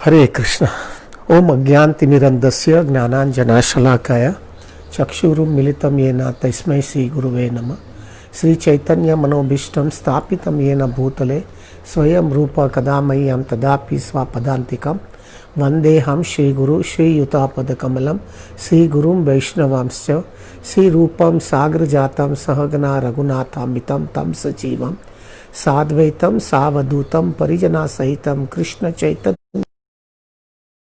हरे कृष्ण। ओम अज्ञानतिमिरन्धस्य ज्ञानाञ्जनशलाकया चक्षुरुन्मिलितं येन तस्मै श्रीगुरुवे नमः। श्रीचैतन्यमनोभीष्टं स्थापितं येन भूतले स्वयं रूप कदा मह्यं तदापि स्वपदान्तिकं वन्देऽहं श्रीगुरु श्रीयुतापदकमलं श्रीगुरुं वैष्णवांश्च श्रीरूपं साग्रजातं सहगना रघुनाथान्वितं तं सजीवं साद्वैतं सावधूतं परिजनासहितं कृष्ण चैतन्य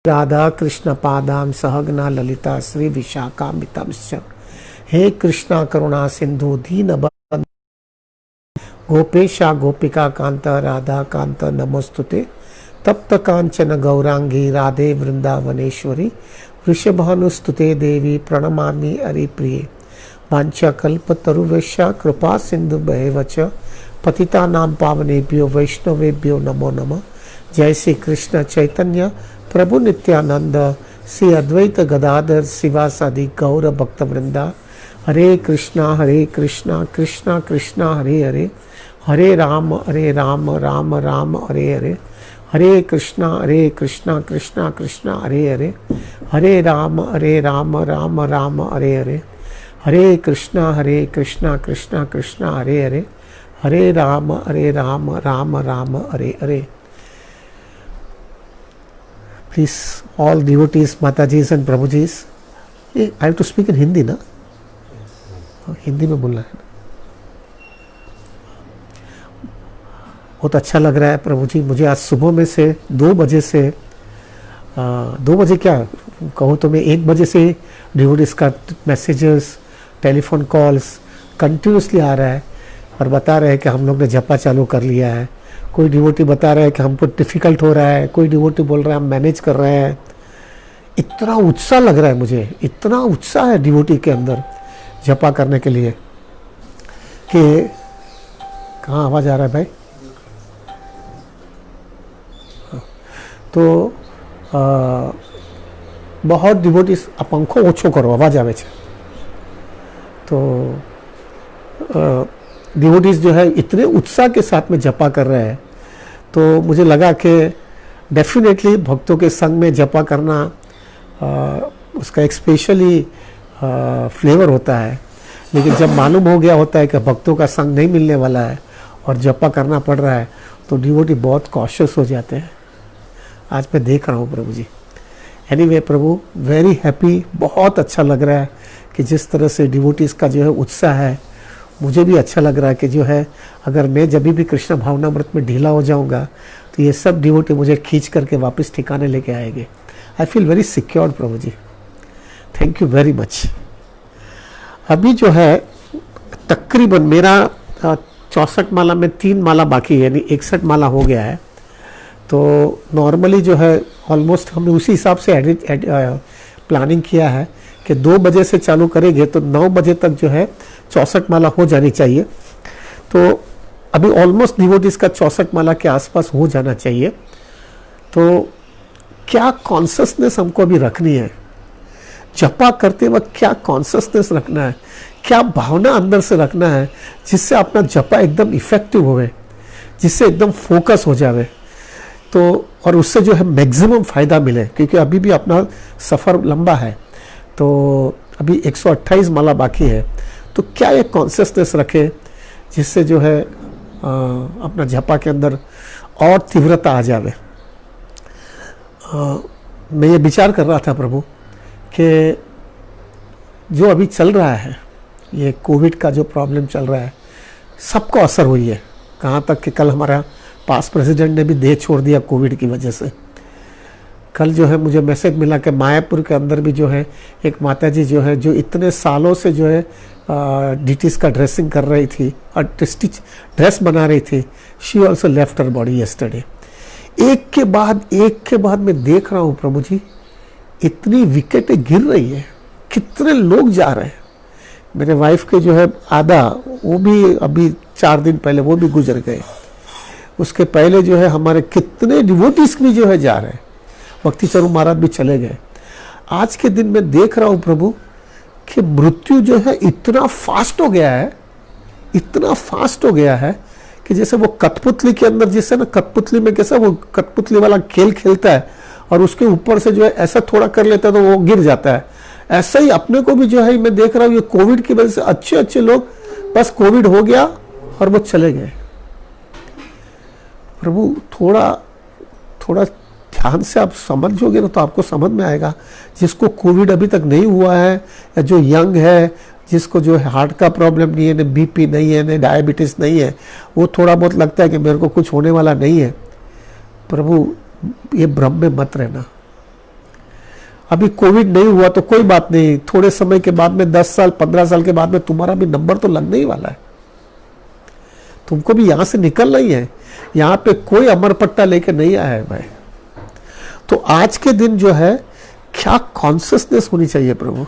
राधा कृष्ण पादां सहगना ललिता श्री विशाखान्वितंश्च। हे कृष्णा करुणा सिंधु दीनबन्धु गोपेशा गोपिका कांत राधा कांत नमोस्तुते। तप्त कांचन गौरांगी राधे वृंदावनेश्वरी वृषभानुस्तुते देवी प्रणमामि हरिप्रिये। वाञ्छाकल्पतरुभ्यश्च कृपा सिन्धुभ्येव च पतितानां पावनेभ्यो वैष्णवेभ्यो नमो नमः। जय श्री कृष्ण चैतन्य प्रभु नित्यानंद श्री अद्वैत गदाधर शिवासादि गौर भक्त वृंदा। हरे कृष्णा कृष्णा कृष्णा हरे हरे, हरे राम राम राम हरे हरे। हरे कृष्णा कृष्णा कृष्णा हरे हरे, हरे राम राम राम हरे हरे। हरे कृष्णा कृष्णा कृष्णा हरे हरे, हरे राम राम राम हरे हरे। Please, all devotees, Matajis and Prabhujis, I have to speak in Hindi, ना? हिंदी में बोलना है ना? बहुत अच्छा लग रहा है प्रभु जी। मुझे आज सुबह में से 2 बजे से 2 बजे क्या कहूँ तो मैं 1 बजे से डिवोटीज का मैसेजेस टेलीफोन कॉल्स कंटिन्यूसली आ रहा है और बता रहे हैं कि हम लोग ने जपा चालू कर लिया है। कोई डिवोटी बता रहा है कि हमको डिफ़िकल्ट हो रहा है, कोई डिवोटी बोल रहा है हम मैनेज कर रहे हैं। इतना उत्साह लग रहा है मुझे, इतना उत्साह है डिवोटी के अंदर जपा करने के लिए कि कहाँ आवाज़ आ रहा है भाई? तो बहुत डिवोटीज आप पंखो ओछो करो, आवाज़ आवे छे। तो डिवोटीज जो है इतने उत्साह के साथ में जपा कर रहे हैं, तो मुझे लगा कि डेफिनेटली भक्तों के संग में जपा करना उसका एक स्पेशली फ्लेवर होता है। लेकिन जब मालूम हो गया होता है कि भक्तों का संग नहीं मिलने वाला है और जपा करना पड़ रहा है, तो डिवोटी बहुत कॉशियस हो जाते हैं। आज मैं देख रहा हूँ प्रभु जी। एनीवे प्रभु, वेरी हैप्पी, बहुत अच्छा लग रहा है कि जिस तरह से डिवोटीज़ का जो है उत्साह है, मुझे भी अच्छा लग रहा है कि जो है अगर मैं जब भी कृष्ण भावनामृत में ढीला हो जाऊंगा तो ये सब डिवोटी मुझे खींच करके वापस ठिकाने लेके आएंगे। I feel very secured Prabhu ji, thank you very much. अभी जो है तकरीबन मेरा 64 माला में 3 माला बाकी है, यानी 61 माला हो गया है। तो नॉर्मली जो है ऑलमोस्ट हमने उसी हिसाब से प्लानिंग किया है कि 2 बजे से चालू करेंगे तो 9 बजे तक जो है 64 माला हो जानी चाहिए। तो अभी ऑलमोस्ट डिवोटीज का 64 माला के आसपास हो जाना चाहिए। तो क्या कॉन्शसनेस हमको अभी रखनी है, जपा करते वक्त क्या कॉन्शसनेस रखना है, क्या भावना अंदर से रखना है जिससे अपना जपा एकदम इफेक्टिव होवे, जिससे एकदम फोकस हो जावे, तो और उससे जो है मैक्सिमम फायदा मिले। क्योंकि अभी भी अपना सफ़र लंबा है, तो अभी 128 माला बाकी है। तो क्या एक कॉन्शियसनेस रखे जिससे जो है अपना जपा के अंदर और तीव्रता आ जावे। मैं ये विचार कर रहा था प्रभु कि जो अभी चल रहा है, ये कोविड का जो प्रॉब्लम चल रहा है, सबको असर हुई है। कहाँ तक कि कल हमारा पास प्रेसिडेंट ने भी देह छोड़ दिया कोविड की वजह से। कल जो है मुझे मैसेज मिला कि मायापुर के अंदर भी जो है एक माताजी जो है, जो इतने सालों से जो है डिटीज का ड्रेसिंग कर रही थी और ड्रेस बना रही थी, she also left her body yesterday. एक के बाद मैं देख रहा हूँ प्रभु जी, इतनी विकेटें गिर रही है, कितने लोग जा रहे हैं। मेरे वाइफ के जो है आधा, वो भी अभी 4 दिन पहले वो भी गुजर गए। उसके पहले जो है हमारे कितने डिवोटीज भी जो है जा रहे हैं। भक्ति स्वरूप महाराज भी चले गए। आज के दिन में देख रहा हूँ प्रभु कि मृत्यु जो है इतना फास्ट हो गया है, इतना फास्ट हो गया है कि जैसे वो कठपुतली के अंदर, जैसे ना कठपुतली में कैसा वो कठपुतली वाला खेल खेलता है, और उसके ऊपर से जो है ऐसा थोड़ा कर लेता है तो वो गिर जाता है। ऐसा ही अपने को भी जो है मैं देख रहा हूँ, ये कोविड की वजह से अच्छे अच्छे लोग बस कोविड हो गया और वो चले गए। प्रभु थोड़ा थोड़ा ध्यान से आप समझोगे ना तो आपको समझ में आएगा, जिसको कोविड अभी तक नहीं हुआ है या जो यंग है, जिसको जो है हार्ट का प्रॉब्लम नहीं है, न बीपी नहीं है, न डायबिटीज नहीं है, वो थोड़ा बहुत लगता है कि मेरे को कुछ होने वाला नहीं है। प्रभु ये भ्रम में मत रहना। अभी कोविड नहीं हुआ तो कोई बात नहीं, थोड़े समय के बाद में 10 साल 15 साल के बाद में तुम्हारा भी नंबर तो लगने ही वाला है। तुमको भी यहां से निकलना ही है। यहां पे कोई अमर पट्टा लेके नहीं आया है भाई। तो आज के दिन जो है क्या कॉन्शियसनेस होनी चाहिए प्रभु,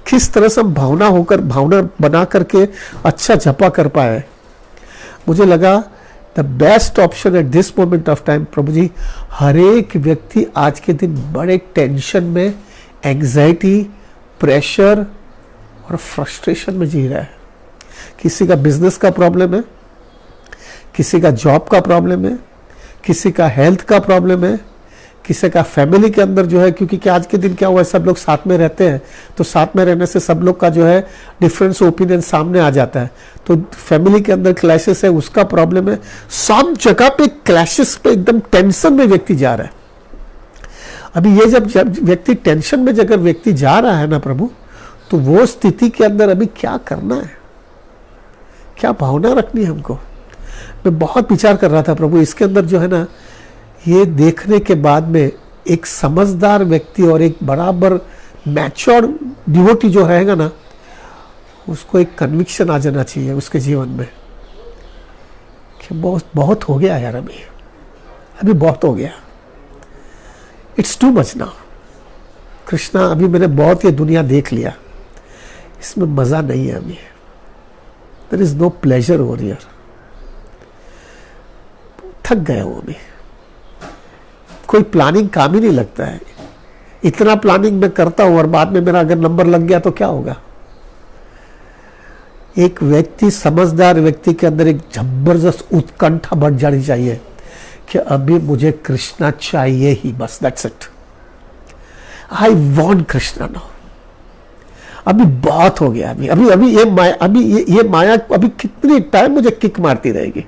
किस तरह से हम भावना बना करके अच्छा जपा कर पाए। मुझे लगा the best option at this moment of time प्रभु जी, हर एक व्यक्ति आज के दिन बड़े टेंशन में, एंग्जाइटी, प्रेशर और फ्रस्ट्रेशन में जी रहा है। किसी का बिजनेस का प्रॉब्लम है, किसी का जॉब का प्रॉब्लम है, किसी का हेल्थ का प्रॉब्लम है, किसी का फैमिली के अंदर जो है, क्योंकि क्या आज के दिन क्या हुआ है, सब लोग साथ में रहते हैं तो साथ में रहने से सब लोग का जो है डिफरेंस ओपिनियन सामने आ जाता है, तो फैमिली के अंदर क्लैशेस है, उसका प्रॉब्लम है। सब जगह पे क्लैशेस पे एकदम टेंशन में व्यक्ति जा रहा है। अभी ये जब व्यक्ति टेंशन में अगर व्यक्ति जा रहा है ना प्रभु, तो वो स्थिति के अंदर अभी क्या करना है, क्या भावना रखनी है हमको। मैं बहुत विचार कर रहा था प्रभु इसके अंदर जो है ना, ये देखने के बाद में एक समझदार व्यक्ति और एक बराबर मैच्योर डिवोटी जो रहेगा ना, उसको एक कन्विक्शन आ जाना चाहिए उसके जीवन में कि बहुत हो गया यार, अभी बहुत हो गया, it's to much now Krishna, अभी मैंने बहुत ये दुनिया देख लिया, इसमें मजा नहीं है, अभी there is no pleasure over here, थक गया वो अभी, कोई प्लानिंग काम ही नहीं लगता है। इतना प्लानिंग मैं करता हूं और बाद में मेरा अगर नंबर लग गया तो क्या होगा। एक व्यक्ति, समझदार व्यक्ति के अंदर एक जबरदस्त उत्कंठा बढ़ जानी चाहिए कि अभी मुझे कृष्णा चाहिए ही, बस that's it, I want Krishna now, अभी बहुत हो गया, अभी ये माया अभी कितनी टाइम मुझे किक मारती रहेगी,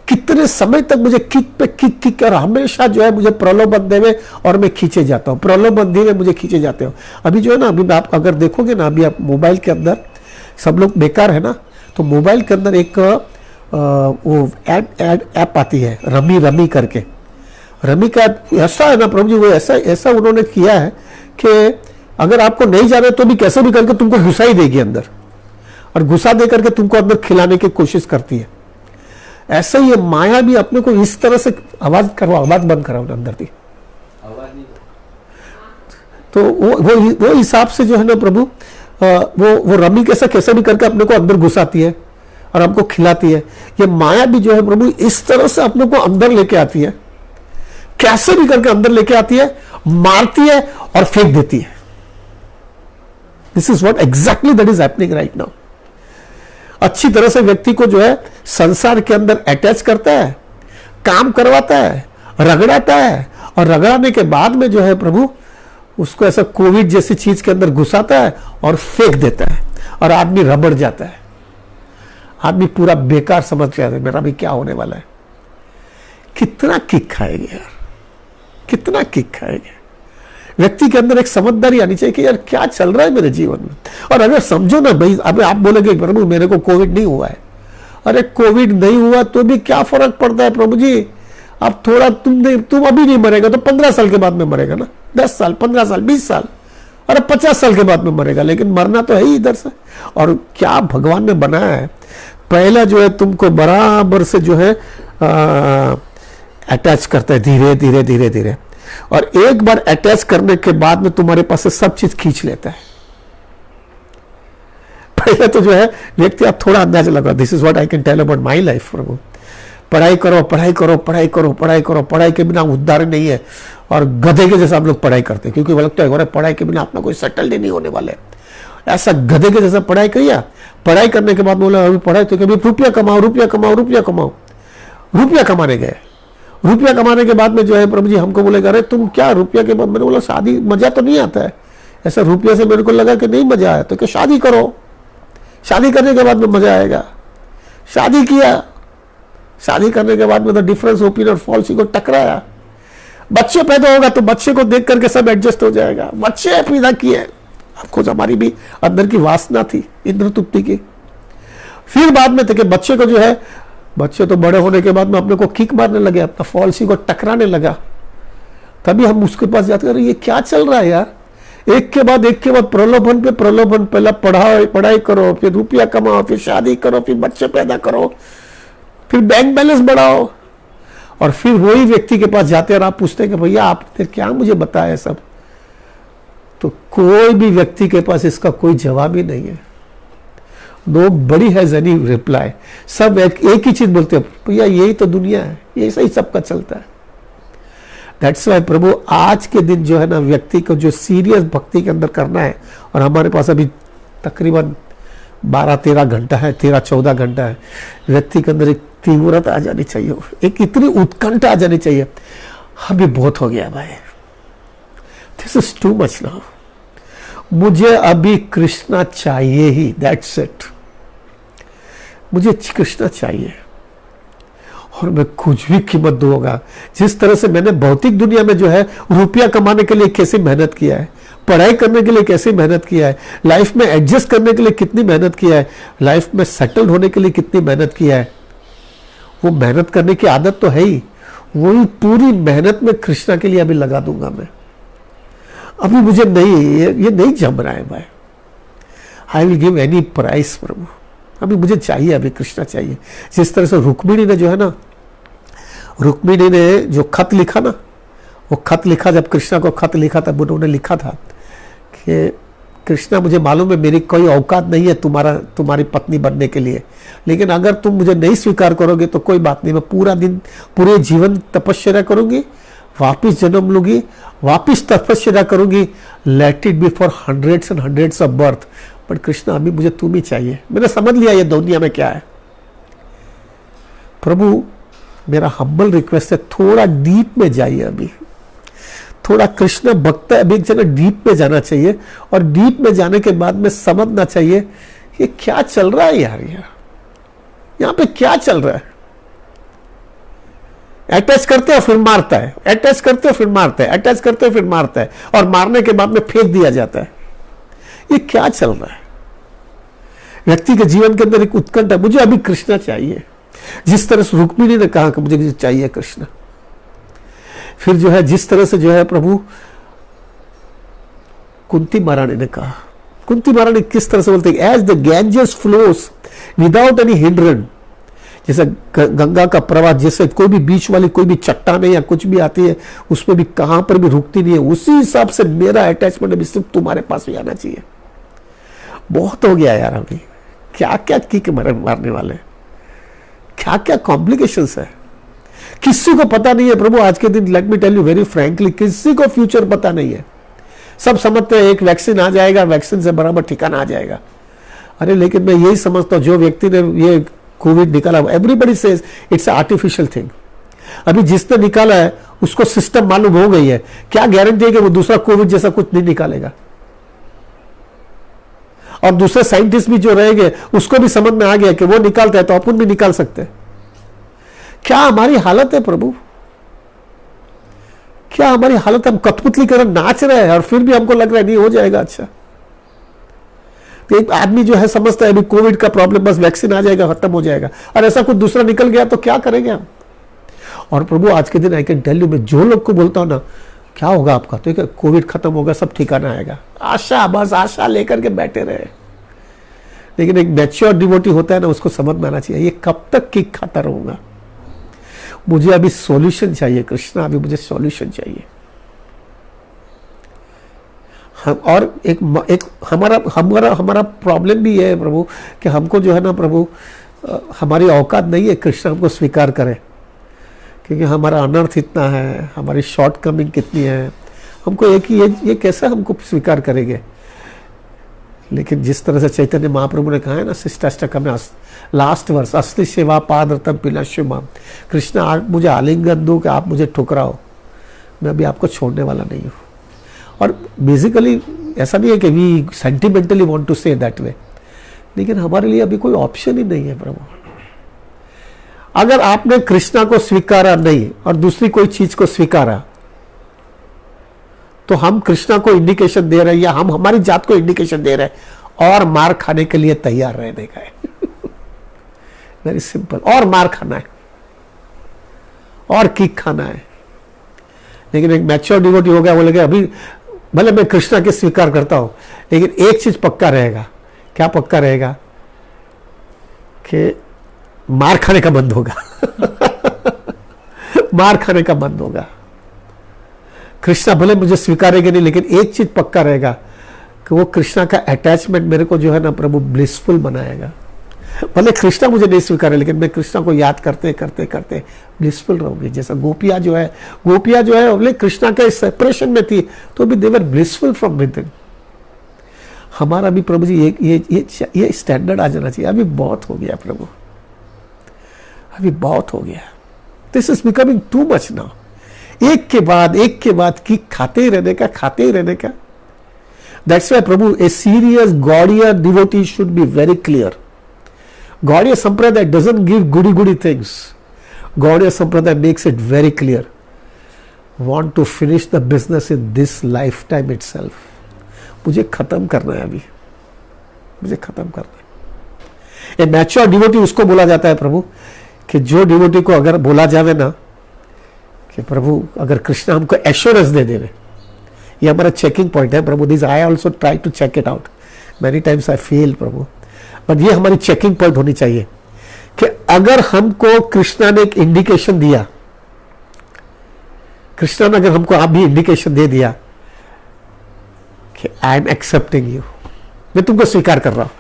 कितने समय तक मुझे किक पे किक और हमेशा जो है मुझे प्रलोभन देवे और मैं खींचे जाता हूँ, प्रलोभन देवे मुझे खींचे जाते हो। अभी जो है ना, अभी आप अगर देखोगे ना, अभी आप मोबाइल के अंदर सब लोग बेकार है ना, तो मोबाइल के अंदर एक वो ऐप आती है रमी करके, रमी का ऐसा है ना प्रभु जी, वो ऐसा उन्होंने किया है कि अगर आपको नहीं जाना तो भी कैसे भी करके तुमको घुसा ही देगी अंदर, और घुसा दे करके तुमको अंदर खिलाने की कोशिश करती है। ऐसे ही ये माया भी अपने को इस तरह से आवाज बंद कराओ अंदर थी, तो वो हिसाब से जो है ना प्रभु, वो रमी कैसे भी करके अपने को अंदर घुसाती है और हमको खिलाती है। ये माया भी जो है प्रभु इस तरह से अपने को अंदर लेके आती है, कैसे भी करके अंदर लेके आती है, मारती है और फेंक देती है। This is what exactly that is happening right now. अच्छी तरह से व्यक्ति को जो है संसार के अंदर अटैच करता है, काम करवाता है, रगड़ाता है, और रगड़ाने के बाद में जो है प्रभु उसको ऐसा कोविड जैसी चीज के अंदर घुसाता है और फेंक देता है, और आदमी रबड़ जाता है, आदमी पूरा बेकार समझ जाता है मेरा भी क्या होने वाला है। कितना किक खाएंगे यार, कितना किक खाएंगे। व्यक्ति के अंदर एक समझदारी आनी चाहिए कि यार क्या चल रहा है मेरे जीवन में। और अगर समझो ना भाई, अभी आप बोलेंगे प्रभु मेरे को कोविड नहीं हुआ है, अरे कोविड नहीं हुआ तो भी क्या फर्क पड़ता है प्रभु जी। अब थोड़ा तुम अभी नहीं मरेगा तो 15 साल के बाद में मरेगा ना, 10 साल 15 साल 20 साल, अरे 50 साल के बाद में मरेगा, लेकिन मरना तो है ही इधर से। और क्या भगवान ने बनाया है, पहला जो है तुमको बराबर से जो है अटैच करता है धीरे धीरे धीरे धीरे, और एक बार अटैच करने के बाद में तुम्हारे पास से सब चीज खींच लेता है। पहले तो जो है व्यक्ति आप थोड़ा अंदाजा लगा, this is what I can tell about my life प्रभु। पढ़ाई करो पढ़ाई करो पढ़ाई करो पढ़ाई करो, पढ़ाई के बिना उद्धार नहीं है, और गधे के जैसा हम लोग पढ़ाई करते हैं, क्योंकि वो लगता है पढ़ाई के बिना अपना कोई सेटल नहीं होने वाले। ऐसा गधे के जैसा पढ़ाई किया, पढ़ाई करने के बाद बोला अभी पढ़ाई तो कभी रुपया कमाओ रुपया कमाओ रुपया कमाओ, रुपया कमाने गए रुपया कमाने के बाद में जो है प्रभु जी हमको बोलेगा अरे तुम क्या रुपया के बाद, मैंने बोला शादी मजा तो नहीं आता है, ऐसा रुपया से मेरे को लगा कि नहीं मजा आया, तो क्या शादी करो, शादी करने के बाद में मजा आएगा। शादी किया, शादी करने के बाद में तो डिफरेंस ओपिनियन और पॉलिसी को टकराया, बच्चे पैदा होगा तो बच्चे को देख करके सब एडजस्ट हो जाएगा, बच्चे पैदा किए, आपको हमारी भी अंदर की वासना थी इंद्र तुप्ति की। फिर बाद में थे बच्चे को जो है, बच्चे तो बड़े होने के बाद में अपने को किक मारने लगे, अपना पॉलिसी को टकराने लगा, तभी हम उसके पास जाते हैं ये क्या चल रहा है यार, एक के बाद प्रलोभन पे प्रलोभन, पहला पढ़ाई करो, फिर रुपया कमाओ, फिर शादी करो, फिर बच्चे पैदा करो, फिर बैंक बैलेंस बढ़ाओ, और फिर वही व्यक्ति के पास जाते हैं और आप पूछते हैं कि भैया आपने क्या मुझे बताया सब, तो कोई भी व्यक्ति के पास इसका कोई जवाब ही नहीं है। नो बड़ी हैज एनी रिप्लाई, सब एक ही चीज बोलते हैं भैया यही तो दुनिया है, ये सही सबका चलता है। दैट्स वाई प्रभु आज के दिन जो है ना व्यक्ति को जो सीरियस भक्ति के अंदर करना है, और हमारे पास अभी तकरीबन 12-13 घंटा है, 13-14 घंटा है, व्यक्ति के अंदर एक तीव्रता आ जानी चाहिए, एक इतनी उत्कंठा आ जानी चाहिए, अभी बहुत हो गया भाई, this is to much now, मुझे अभी कृष्णा चाहिए ही, दैट्स इट, मुझे कृष्णा चाहिए और मैं कुछ भी कीमत दूंगा। जिस तरह से मैंने भौतिक दुनिया में जो है रुपया कमाने के लिए कैसे मेहनत किया है, पढ़ाई करने के लिए कैसे मेहनत किया है, लाइफ में एडजस्ट करने के लिए कितनी मेहनत किया है, लाइफ में सेटल्ड होने के लिए कितनी मेहनत किया है, वो मेहनत करने की आदत तो है ही, वही पूरी मेहनत में कृष्णा के लिए अभी लगा दूंगा मैं। अभी मुझे नहीं, ये नहीं जम रहा है भाई, I will give any price प्रभु, अभी मुझे चाहिए, अभी कृष्णा चाहिए। जिस तरह से रुक्मिणी ने जो है ना, रुक्मिणी ने जो खत लिखा ना, वो खत लिखा, जब कृष्णा को खत लिखा तब उन्होंने लिखा था कि कृष्णा मुझे मालूम है मेरी कोई औकात नहीं है तुम्हारी पत्नी बनने के लिए, लेकिन अगर तुम मुझे नहीं स्वीकार करोगे तो कोई बात नहीं, मैं पूरा दिन पूरे जीवन तपस्या करूंगी, वापिस जन्म लूंगी, वापिस तपस्या करूंगी, let it be for hundreds and hundreds of birth, but Krishna अभी मुझे तुम ही चाहिए, मैंने समझ लिया ये दुनिया में क्या है। प्रभु मेरा हम्बल रिक्वेस्ट है, थोड़ा डीप में जाइए, अभी थोड़ा कृष्ण भक्त है, अभी एक जगह डीप में जाना चाहिए, और डीप में जाने के बाद में समझना चाहिए ये क्या चल रहा है यार, यहाँ पे क्या चल रहा है। अटैच करते हो फिर मारता है, अटैच करते हो फिर मारता है, अटैच करते हो फिर मारता है, और मारने के बाद में फेंक दिया जाता है, ये क्या चल रहा है। व्यक्ति के जीवन के अंदर एक उत्कंठा, मुझे अभी कृष्णा चाहिए, जिस तरह से रुक्मिणी ने कहा कि मुझे चाहिए कृष्ण। फिर जो है जिस तरह से जो है प्रभु कुंती महारानी ने कहा, कुंती महारानी किस तरह से बोलते हैं, as the Ganges flows without any hindrance, जैसे गंगा का प्रवाह, जैसे कोई भी बीच वाली कोई भी चट्टान या कुछ भी आती है उसमें भी कहां पर भी रुकती नहीं है, उसी हिसाब से मेरा अटैचमेंट अभी सिर्फ तुम्हारे पास भी आना चाहिए। बहुत हो गया यार, अभी क्या क्या किक मारने वाले, क्या क्या कॉम्प्लिकेशंस है, किसी को पता नहीं है प्रभु। आज के दिन let me tell you very frankly, किसी को फ्यूचर पता नहीं है। सब समझते हैं एक वैक्सीन आ जाएगा, वैक्सीन से बराबर ठिकाना आ जाएगा। अरे लेकिन मैं यही समझता हूं, जो व्यक्ति ने ये कोविड निकाला, everybody says it's artificial thing. अभी जिसने निकाला है उसको सिस्टम मालूम हो गई है, क्या गारंटी है कि वो दूसरा कोविड जैसा कुछ नहीं निकालेगा। और दूसरे साइंटिस्ट भी जो रहेंगे उसको भी समझ में आ गया कि वो निकालता है तो अपन भी निकाल सकते हैं। क्या हमारी हालत है प्रभु, क्या हमारी हालत, हम कठपुतली कर नाच रहे हैं और फिर भी हमको लग रहा है नहीं हो जाएगा। अच्छा, तो एक आदमी जो है समझता है अभी कोविड का प्रॉब्लम बस वैक्सीन आ जाएगा खत्म हो जाएगा, और ऐसा कुछ दूसरा निकल गया तो क्या करेंगे हम। और प्रभु आज के दिन आई कैन टेल यू, मैं जो लोग को बोलता हूं ना क्या होगा आपका, तो कोविड खत्म होगा, सब ठिकाना आएगा, आशा, बस आशा लेकर के बैठे रहे। लेकिन एक मैच्योर डिवोटी होता है ना, उसको समझ में आना चाहिए ये कब तक किक खाता रहूंगा, मुझे अभी सॉल्यूशन चाहिए कृष्णा, अभी मुझे सॉल्यूशन चाहिए। और एक हमारा प्रॉब्लम भी है प्रभु कि हमको जो है ना प्रभु, हमारी औकात नहीं है कृष्ण हमको स्वीकार करे, क्योंकि हमारा अनर्थ इतना है, हमारी शॉर्ट कमिंग कितनी है, हमको एक ही ये कैसे हमको स्वीकार करेंगे। लेकिन जिस तरह से चैतन्य महाप्रभु ने कहा है ना शिष्टाष्टकम में लास्ट वर्ष, असली सेवा पादरतम पिनाश्युमाम, कृष्ण आप मुझे आलिंगन दो कि आप मुझे ठुकराओ, मैं अभी आपको छोड़ने वाला नहीं हूँ। और बेसिकली ऐसा नहीं है कि we sentimentally want to say that way, लेकिन हमारे लिए अभी कोई ऑप्शन ही नहीं है प्रभु। अगर आपने कृष्णा को स्वीकारा नहीं और दूसरी कोई चीज को स्वीकारा, तो हम कृष्णा को इंडिकेशन दे रहे हैं या हम हमारी जात को इंडिकेशन दे रहे हैं और मार खाने के लिए तैयार रहने का है। वेरी सिंपल, और मार खाना है और किक खाना है। लेकिन एक मैच्योर डिवोटी हो गया, वो लगे अभी भले मैं कृष्णा के स्वीकार करता हूं, लेकिन एक चीज पक्का रहेगा। क्या पक्का रहेगा? कि मार खाने का बंद होगा। मार खाने का बंद होगा। कृष्णा भले मुझे स्वीकारेंगे नहीं, लेकिन एक चीज पक्का रहेगा कि वो कृष्णा का अटैचमेंट मेरे को जो है ना प्रभु ब्लिसफुल बनाएगा। भले कृष्णा मुझे नहीं स्वीकारे, लेकिन मैं कृष्णा को याद करते करते करते ब्लिसफुल रहूंगी। जैसा गोपियां जो है भले कृष्णा के सेपरेशन में थी तो भी दे वर ब्लिसफुल फ्रॉम विद हिम। हमारा भी प्रभु जी ये स्टैंडर्ड आ जाना चाहिए। अभी बहुत हो गया प्रभु, अभी बहुत हो गया। This is becoming too much now. एक के बाद की खाते ही रहने का। दैट्स व्हाई प्रभु a serious Gaudiya devotee should be very clear. Gaudiya संप्रदाय doesn't give goody things. Gaudiya संप्रदाय makes it very clear, want to finish the business in this lifetime itself. मुझे खत्म करना है, अभी मुझे खत्म करना है। ए मैच्योर डिवोटी उसको बोला जाता है प्रभु कि जो डिवोटी को अगर बोला जावे ना कि प्रभु अगर कृष्ण हमको एश्योरेंस दे देवे, ये हमारा चेकिंग पॉइंट है प्रभु। This I also try to check it out, many times I fail प्रभु, बट ये हमारी चेकिंग पॉइंट होनी चाहिए कि अगर हमको कृष्णा ने एक इंडिकेशन दिया, कृष्णा ने अगर हमको आप भी इंडिकेशन दे दिया कि आई एम एक्सेप्टिंग यू, मैं तुमको स्वीकार कर रहा हूं,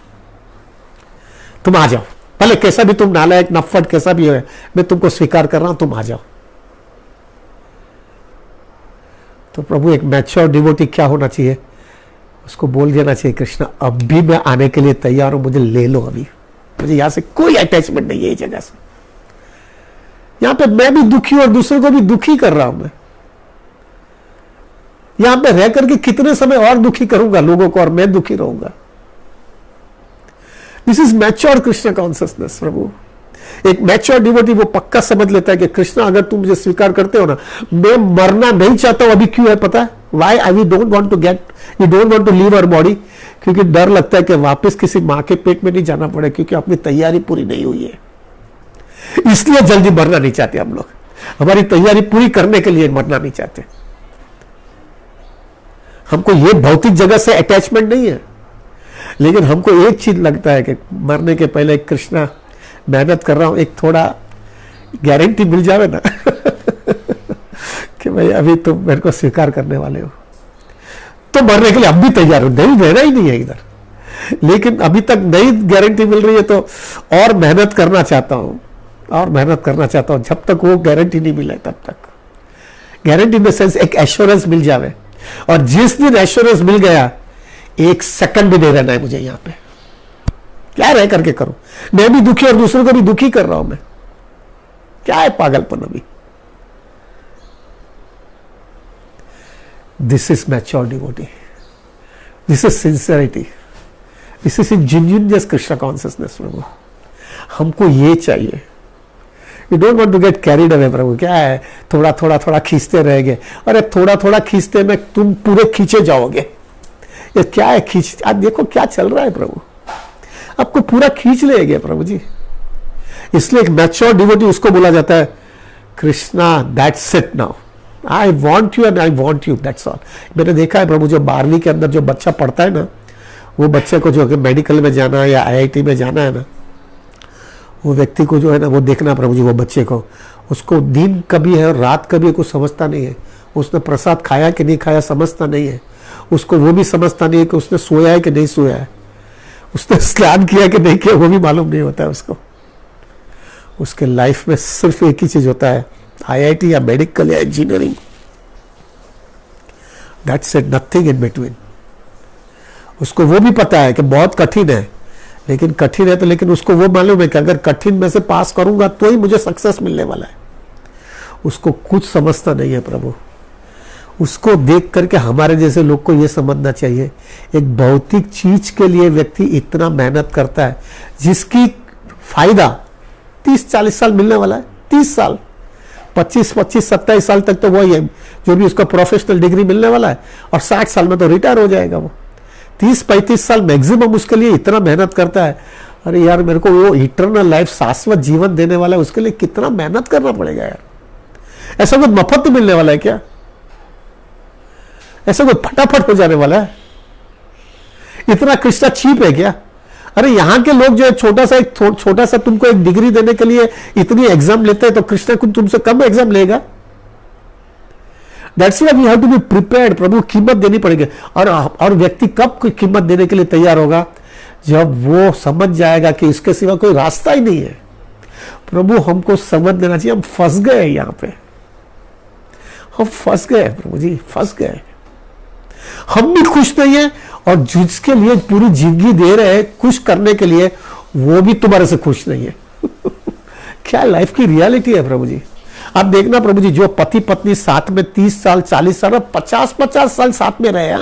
तुम आ जाओ, भले कैसा भी तुम नालायक नफट कैसा भी है, मैं तुमको स्वीकार कर रहा हूं, तुम आ जाओ। तो प्रभु एक मैच्योर डिवोटी क्या होना चाहिए? उसको बोल देना चाहिए कृष्णा अब भी मैं आने के लिए तैयार हूं, मुझे ले लो, अभी मुझे यहां से कोई अटैचमेंट नहीं है, ये जगह से। यहां पे मैं भी दुखी और दूसरे को भी दुखी कर रहा हूं। मैं यहां पे रह करके कितने समय और दुखी करूंगा लोगों को और मैं दुखी रहूंगा। This is mature Krishna consciousness प्रभु। एक मैच्योर डिवोटी वो पक्का समझ लेता है कि कृष्णा अगर तुम मुझे स्वीकार करते हो ना, मैं मरना नहीं चाहता हूं। अभी क्यों है पता है? Why I don't want to get, you don't want to leave our body, क्योंकि डर लगता है कि वापस किसी मां के पेट में नहीं जाना पड़े, क्योंकि अपनी तैयारी पूरी नहीं हुई है। इसलिए जल्दी मरना नहीं चाहते हम लोग, हमारी तैयारी पूरी करने के लिए मरना नहीं चाहते। हमको ये भौतिक जगत से अटैचमेंट नहीं है, लेकिन हमको एक चीज लगता है कि मरने के पहले कृष्णा मेहनत कर रहा हूं, एक थोड़ा गारंटी मिल जावे ना कि भाई अभी तुम मेरे को स्वीकार करने वाले हो, तो मरने के लिए अब भी तैयार हो, नहीं रहना ही नहीं है इधर। लेकिन अभी तक नई गारंटी मिल रही है तो और मेहनत करना चाहता हूं, और मेहनत करना चाहता हूं। जब तक वो गारंटी नहीं मिले तब तक, गारंटी इन द सेंस एक एश्योरेंस मिल जावे। और जिस दिन एश्योरेंस मिल गया, एक सेकंड भी नहीं रहना है मुझे यहां पे, क्या रह करके करूं? मैं भी दुखी और दूसरों को भी दुखी कर रहा हूं। मैं क्या है पागलपन अभी? This is mature devotee, this is sincerity, this is genuineness Krishna consciousness प्रभु। हमको ये चाहिए। You don't want to get carried away प्रभु। क्या है थोड़ा थोड़ा थोड़ा खींचते रहेंगे, अरे थोड़ा थोड़ा खींचते में तुम पूरे खींचे जाओगे। ये क्या है खींच, आज देखो क्या चल रहा है प्रभु, आपको पूरा खींच लेंगे प्रभु जी। इसलिए एक मैच्योर डिवोटी उसको बोला जाता है Krishna that's it now, I want you and I want you, that's all. मैंने देखा है प्रभु, जो 12वीं के अंदर जो बच्चा पढ़ता है ना, वो बच्चे को जो मेडिकल में जाना है या IIT में जाना है ना, वो व्यक्ति को जो है ना वो देखना प्रभु जी, वो बच्चे को, उसको दिन कभी है और रात कभी कुछ समझता नहीं है। उसने प्रसाद खाया कि नहीं खाया समझता नहीं है, उसको वो भी समझता नहीं है कि उसने सोया है कि नहीं सोया है, उसने स्नान किया कि नहीं किया वो भी मालूम नहीं होता है उसको। उसके लाइफ में सिर्फ एक ही चीज होता है, IIT या मेडिकल या engineering, that's it, nothing in between. उसको वो भी पता है कि बहुत कठिन है, लेकिन कठिन है तो लेकिन उसको वो मालूम है कि अगर कठिन में से पास करूंगा तो ही मुझे सक्सेस मिलने वाला है। उसको कुछ समझता नहीं है प्रभु। उसको देख करके हमारे जैसे लोग को ये समझना चाहिए, एक भौतिक चीज के लिए व्यक्ति इतना मेहनत करता है जिसकी फायदा 30-40 साल मिलने वाला है। 30 साल, 25-27 साल तक तो वही है जो भी उसका प्रोफेशनल डिग्री मिलने वाला है, और 60 साल में तो रिटायर हो जाएगा वो। 30-35 साल मैक्सिमम उसके लिए इतना मेहनत करता है। अरे यार, मेरे को वो इटर्नल लाइफ, शाश्वत जीवन देने वाला है, उसके लिए कितना मेहनत करना पड़ेगा यार। ऐसा कुछ मफत मिलने वाला है क्या? ऐसा कुछ फटाफट हो जाने वाला है? इतना कृष्णा चीप है क्या? अरे यहाँ के लोग जो है छोटा सा तुमको एक डिग्री देने के लिए इतनी एग्जाम लेते हैं, तो कृष्णा कुछ तुमसे कम एग्जाम लेगा? That's why we have to be prepared. प्रभु, कीमत देनी पड़ेगी। और व्यक्ति कब कीमत देने के लिए तैयार होगा? जब वो समझ जाएगा कि इसके सिवा कोई रास्ता ही नहीं है। प्रभु, हमको समझ देना चाहिए, हम फंस गए यहाँ पे, हम फंस गए प्रभु जी, फंस गए। हम भी खुश नहीं है, और जिसके लिए पूरी जिंदगी दे रहे हैं खुश करने के लिए, वो भी तुम्हारे से खुश नहीं है। क्या लाइफ की रियलिटी है प्रभु जी। आप देखना प्रभु जी, जो पति पत्नी साथ में 30 साल, 40 साल, 50-50 साल साथ में रहे,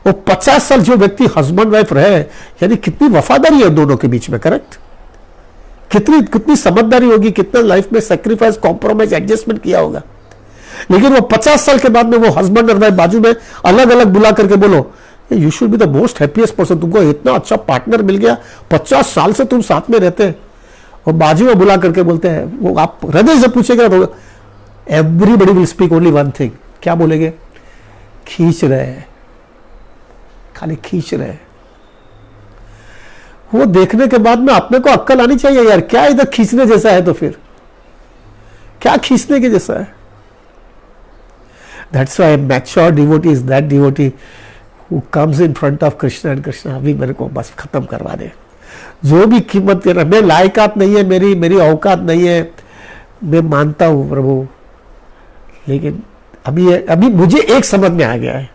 वो 50 साल जो व्यक्ति हस्बैंड वाइफ रहे, यानी कितनी वफादारी है दोनों के बीच में, करेक्ट? कितनी समझदारी होगी, कितना लाइफ में सेक्रीफाइस, कॉम्प्रोमाइज, एडजस्टमेंट किया होगा। लेकिन वो 50 साल के बाद में वो हस्बैंड और वाइफ बाजू में अलग अलग बुला करके बोलो, you should be the most happiest person, तुमको इतना अच्छा पार्टनर मिल गया, 50 साल से तुम साथ में रहते हैं, और बाजू में बुला करके बोलते हैं, वो आप हृदय से पूछेगा तो everybody will speak only one thing. क्या बोलेंगे? खींच रहे हैं, खाली खींच रहे हैं। वो देखने के बाद में अपने को अक्ल आनी चाहिए यार, क्या इधर खींचने जैसा है? तो फिर क्या खींचने के जैसा है? That's why a mature devotee is that devotee who comes in front of Krishna and Krishna, अभी मेरे को बस खत्म करवा दे। जो भी कीमत कर रहा, मैं लायकात नहीं है, मेरी औकात नहीं है, मैं मानता हूं प्रभु, लेकिन अभी मुझे एक समझ में आ गया है,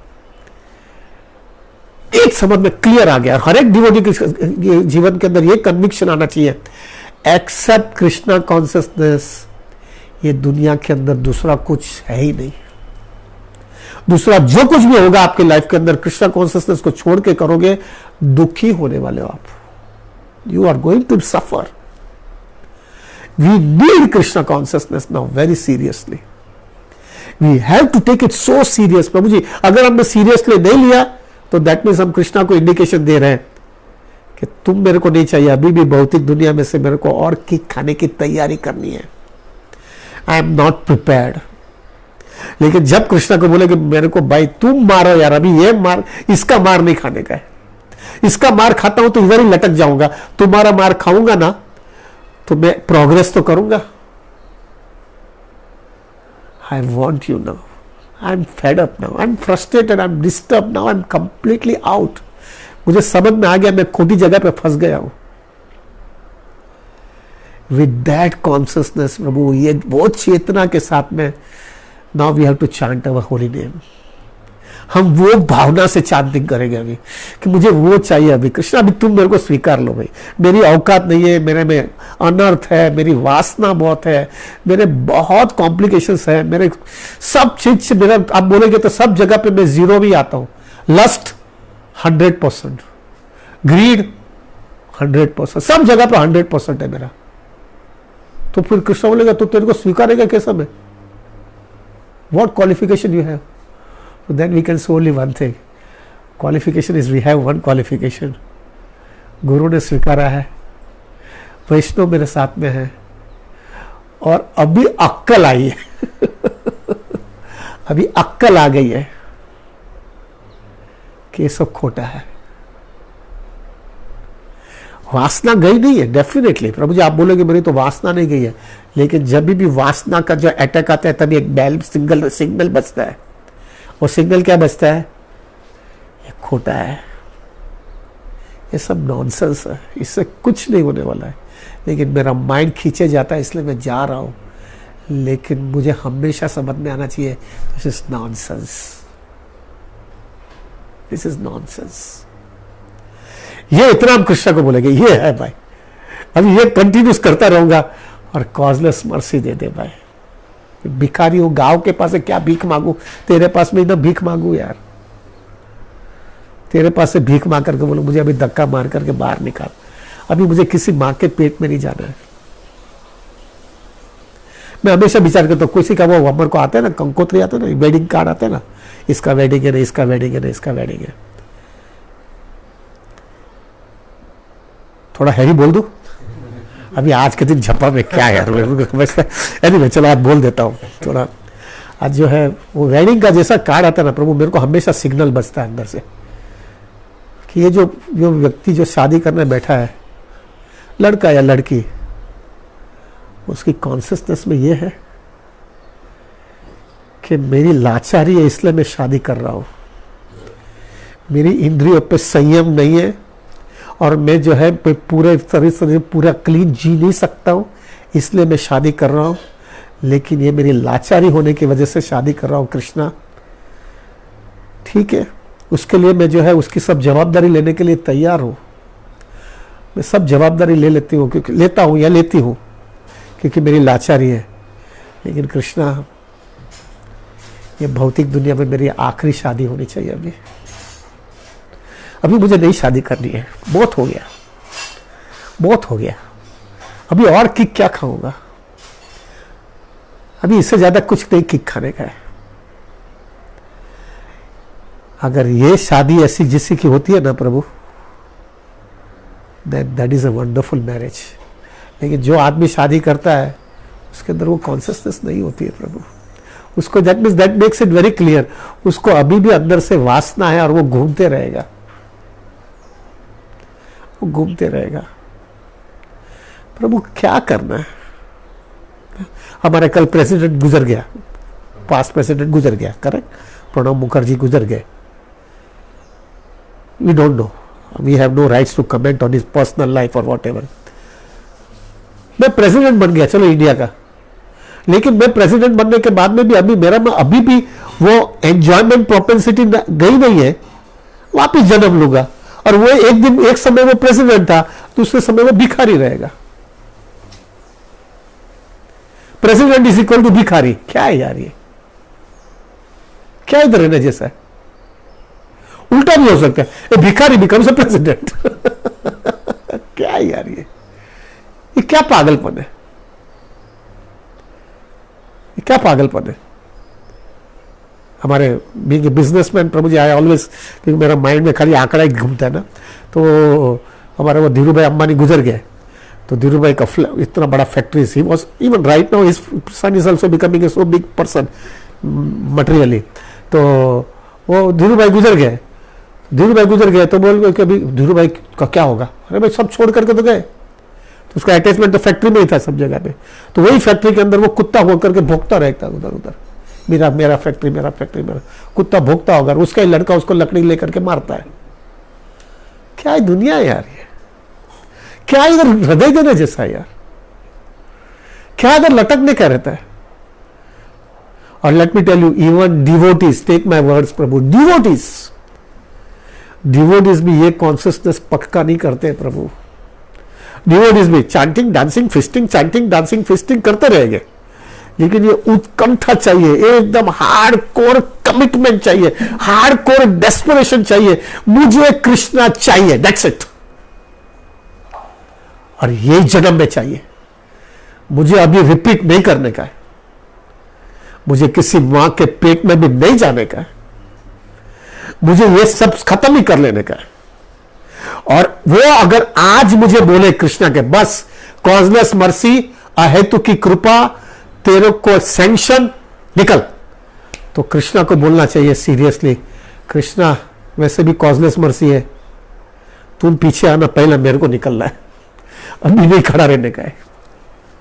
एक समझ में क्लियर आ गया। हर एक डिवोटी के जीवन के अंदर ये कन्विक्शन आना चाहिए, एक्सेप्ट कृष्णा कॉन्शियसनेस, ये दुनिया के अंदर दूसरा कुछ है ही नहीं। दूसरा जो कुछ भी होगा आपके लाइफ के अंदर, कृष्णा कॉन्शियसनेस को छोड़ के करोगे, दुखी होने वाले हो आप। You are going to suffer. We need Krishna consciousness now very seriously. We have to take it so serious. प्रभु जी, अगर हमने सीरियसली नहीं लिया तो दैट मीन्स हम कृष्णा को इंडिकेशन दे रहे हैं कि तुम मेरे को नहीं चाहिए, अभी भी भौतिक दुनिया में से मेरे को और किक खाने की तैयारी करनी है। I am not prepared. लेकिन जब कृष्णा को बोले कि मेरे को भाई तुम मारो यार, अभी ये मार, इसका मार नहीं खाने का है, इसका मार खाता हूं तो इधर ही लटक जाऊंगा, तुम्हारा मार खाऊंगा ना तो मैं प्रोग्रेस तो करूंगा। I want you now, I am fed up now, I am frustrated, I am disturb now, I am completely out. मुझे समझ में आ गया मैं खोटी जगह पे फंस गया हूं। विद दैट कॉन्शियसनेस प्रभु, ये वो चेतना के साथ में, now we have to chant our holy name. हम वो भावना से चांटिंग करेंगे अभी कि मुझे वो चाहिए अभी। कृष्णा, अभी तुम मेरे को स्वीकार लो भाई, मेरी औकात नहीं है, मेरे में अनर्थ है, मेरी वासना बहुत है, मेरे बहुत कॉम्प्लिकेशंस है, मेरे सब चीज से मेरा, आप बोलेंगे तो सब जगह पे मैं जीरो भी आता हूं। लस्ट 100%, ग्रीड 100%, सब जगह पे 100% है मेरा। तो फिर कृष्णा बोलेगा तो तेरे को स्वीकारेगा कैसा मैं? What qualification you have? So then we can say only one thing. Qualification is we have one qualification. गुरु ने स्वीकारा है, वैष्णव मेरे साथ में है, और अभी अक्कल आई है। अभी अक्कल आ गई है कि ये सब खोटा है। वासना गई नहीं है डेफिनेटली। प्रभु जी, आप बोलोगे मेरी तो वासना नहीं गई है, लेकिन जब भी वासना का जो अटैक आता है तभी एक बेल सिग्नल बजता है। और सिग्नल क्या बजता है? ये खोटा है, ये सब नॉनसेंस है, इससे कुछ नहीं होने वाला है। लेकिन मेरा माइंड खींचे जाता है, इसलिए मैं जा रहा हूं। लेकिन मुझे हमेशा समझ में आना चाहिए this is nonsense. This is nonsense. ये इतना हम कृष्ण को बोलेंगे, ये है भाई, अभी ये कंटिन्यूस करता रहूंगा और कॉजलेस मर्सी दे दे भाई। भिखारी हूं, गांव के पास से क्या भीख मांगू, तेरे पास में एकदम भीख मांगू यार, तेरे पास से भीख मांग करके बोलो मुझे अभी धक्का मार करके बाहर निकाल, अभी मुझे किसी मां के पेट में नहीं जाना है। मैं हमेशा विचार करता हूँ, किसी का वो हमारे को आता है ना, कंकोत्री आता है ना, वेडिंग कार्ड आता है ना, इसका वेडिंग है ना, इसका वेडिंग है ना, इसका वेडिंग है। थोड़ा हैवी बोल दूं अभी आज के दिन झप्पा में क्या यार, एनीवे चलो आज बोल देता हूँ थोड़ा। आज जो है वो वेडिंग का जैसा कार्ड आता है ना प्रभु, मेरे को हमेशा सिग्नल बजता है अंदर से कि ये जो व्यक्ति जो शादी करने बैठा है, लड़का या लड़की, उसकी कॉन्शियसनेस में ये है कि मेरी लाचारी है इसलिए मैं शादी कर रहा हूं, मेरी इंद्रियों पे संयम नहीं है और मैं जो है पूरे तरह से पूरा क्लीन जी नहीं सकता हूं, इसलिए मैं शादी कर रहा हूं, लेकिन ये मेरी लाचारी होने की वजह से शादी कर रहा हूं कृष्णा, ठीक है। उसके लिए मैं जो है उसकी सब जवाबदारी लेने के लिए तैयार हूं, मैं सब जवाबदारी ले लेती हूँ, क्योंकि लेता हूँ या लेती हूँ क्योंकि मेरी लाचारी है। लेकिन कृष्णा, ये भौतिक दुनिया में मेरी आखिरी शादी होनी चाहिए, अभी मुझे नई शादी करनी है, बहुत हो गया, बहुत हो गया, अभी और किक क्या खाऊंगा, अभी इससे ज्यादा कुछ नहीं किक खाने का है। अगर ये शादी ऐसी जिसी की होती है ना प्रभु, that is a wonderful marriage. लेकिन जो आदमी शादी करता है उसके अंदर वो कॉन्शियसनेस नहीं होती है प्रभु, उसको that makes it very clear, उसको अभी भी अंदर से वासना है और वो घूमते रहेगा, वो घूमते रहेगा। प्रभु क्या करना है? हमारे कल प्रेसिडेंट गुजर गया, पास्ट प्रेसिडेंट गुजर गया, करेक्ट, प्रणब मुखर्जी गुजर गए। We don't know, we have no rights to comment on his personal life और व्हाटएवर। मैं प्रेसिडेंट बन गया चलो इंडिया का, लेकिन मैं प्रेसिडेंट बनने के बाद में भी अभी मेरा में अभी भी वो एंजॉयमेंट प्रोपेंसिटी गई नहीं है, वापिस जन्म लूंगा और वो एक दिन एक समय वो प्रेसिडेंट था, दूसरे समय वो भिखारी रहेगा। प्रेसिडेंट इज इक्वल टू भिखारी, क्या है यार ये, क्या इधर रहने जैसा है? उल्टा भी हो सकता है, भिखारी बिकम्स अ प्रेसिडेंट। क्या है यार ये क्या पागलपन है, ये क्या पागलपन है। हमारे businessman Prabhu ji, I always, क्योंकि मेरा माइंड में खाली आंकड़ा ही घूमता है ना, तो हमारे वो धीरू भाई अंबानी गुजर गए, तो धीरू भाई का इतना बड़ा factory, he was even right now his son is also becoming a so big person materially. तो वो धीरू भाई गुजर गए, तो बोल गए कि अभी धीरू भाई का क्या होगा? अरे भाई सब छोड़ करके तो गए, तो उसका अटैचमेंट तो फैक्ट्री में ही था सब जगह पे, तो वही फैक्ट्री के अंदर वो कुत्ता होकर के भोगता रहता उधर उधर, मेरा फैक्ट्री, मेरा फैक्ट्री, मेरा कुत्ता भोगता होगा, उसका ही लड़का उसको लकड़ी लेकर के मारता है। क्या है दुनिया है यार ये, क्या इधर हृदय देने जैसा है यार, क्या इधर लटकने का रहता है। और let me tell you, even devotees, take my words प्रभु, डिवोटीज भी ये कॉन्शियसनेस पक्का नहीं करते प्रभु। डिवोटीज भी chanting dancing feasting, chanting dancing feasting करते रहेंगे, लेकिन ये उत्कंठा चाहिए, एकदम हार्डकोर कमिटमेंट चाहिए, हार्डकोर डेस्परेशन चाहिए, मुझे कृष्णा चाहिए, दैट्स इट। और ये जन्म में चाहिए, मुझे अभी रिपीट नहीं करने का है, मुझे किसी मां के पेट में भी नहीं जाने का है, मुझे ये सब खत्म ही कर लेने का है। और वो अगर आज मुझे बोले कृष्णा के बस कॉजलेस मर्सी, अहेतु की कृपा, तेरे को सैंक्शन, निकल, तो कृष्णा को बोलना चाहिए सीरियसली, कृष्णा वैसे भी कॉजलेस मर्सी है, तुम पीछे आना, पहले मेरे को निकलना है, अभी नहीं खड़ा रहने का है,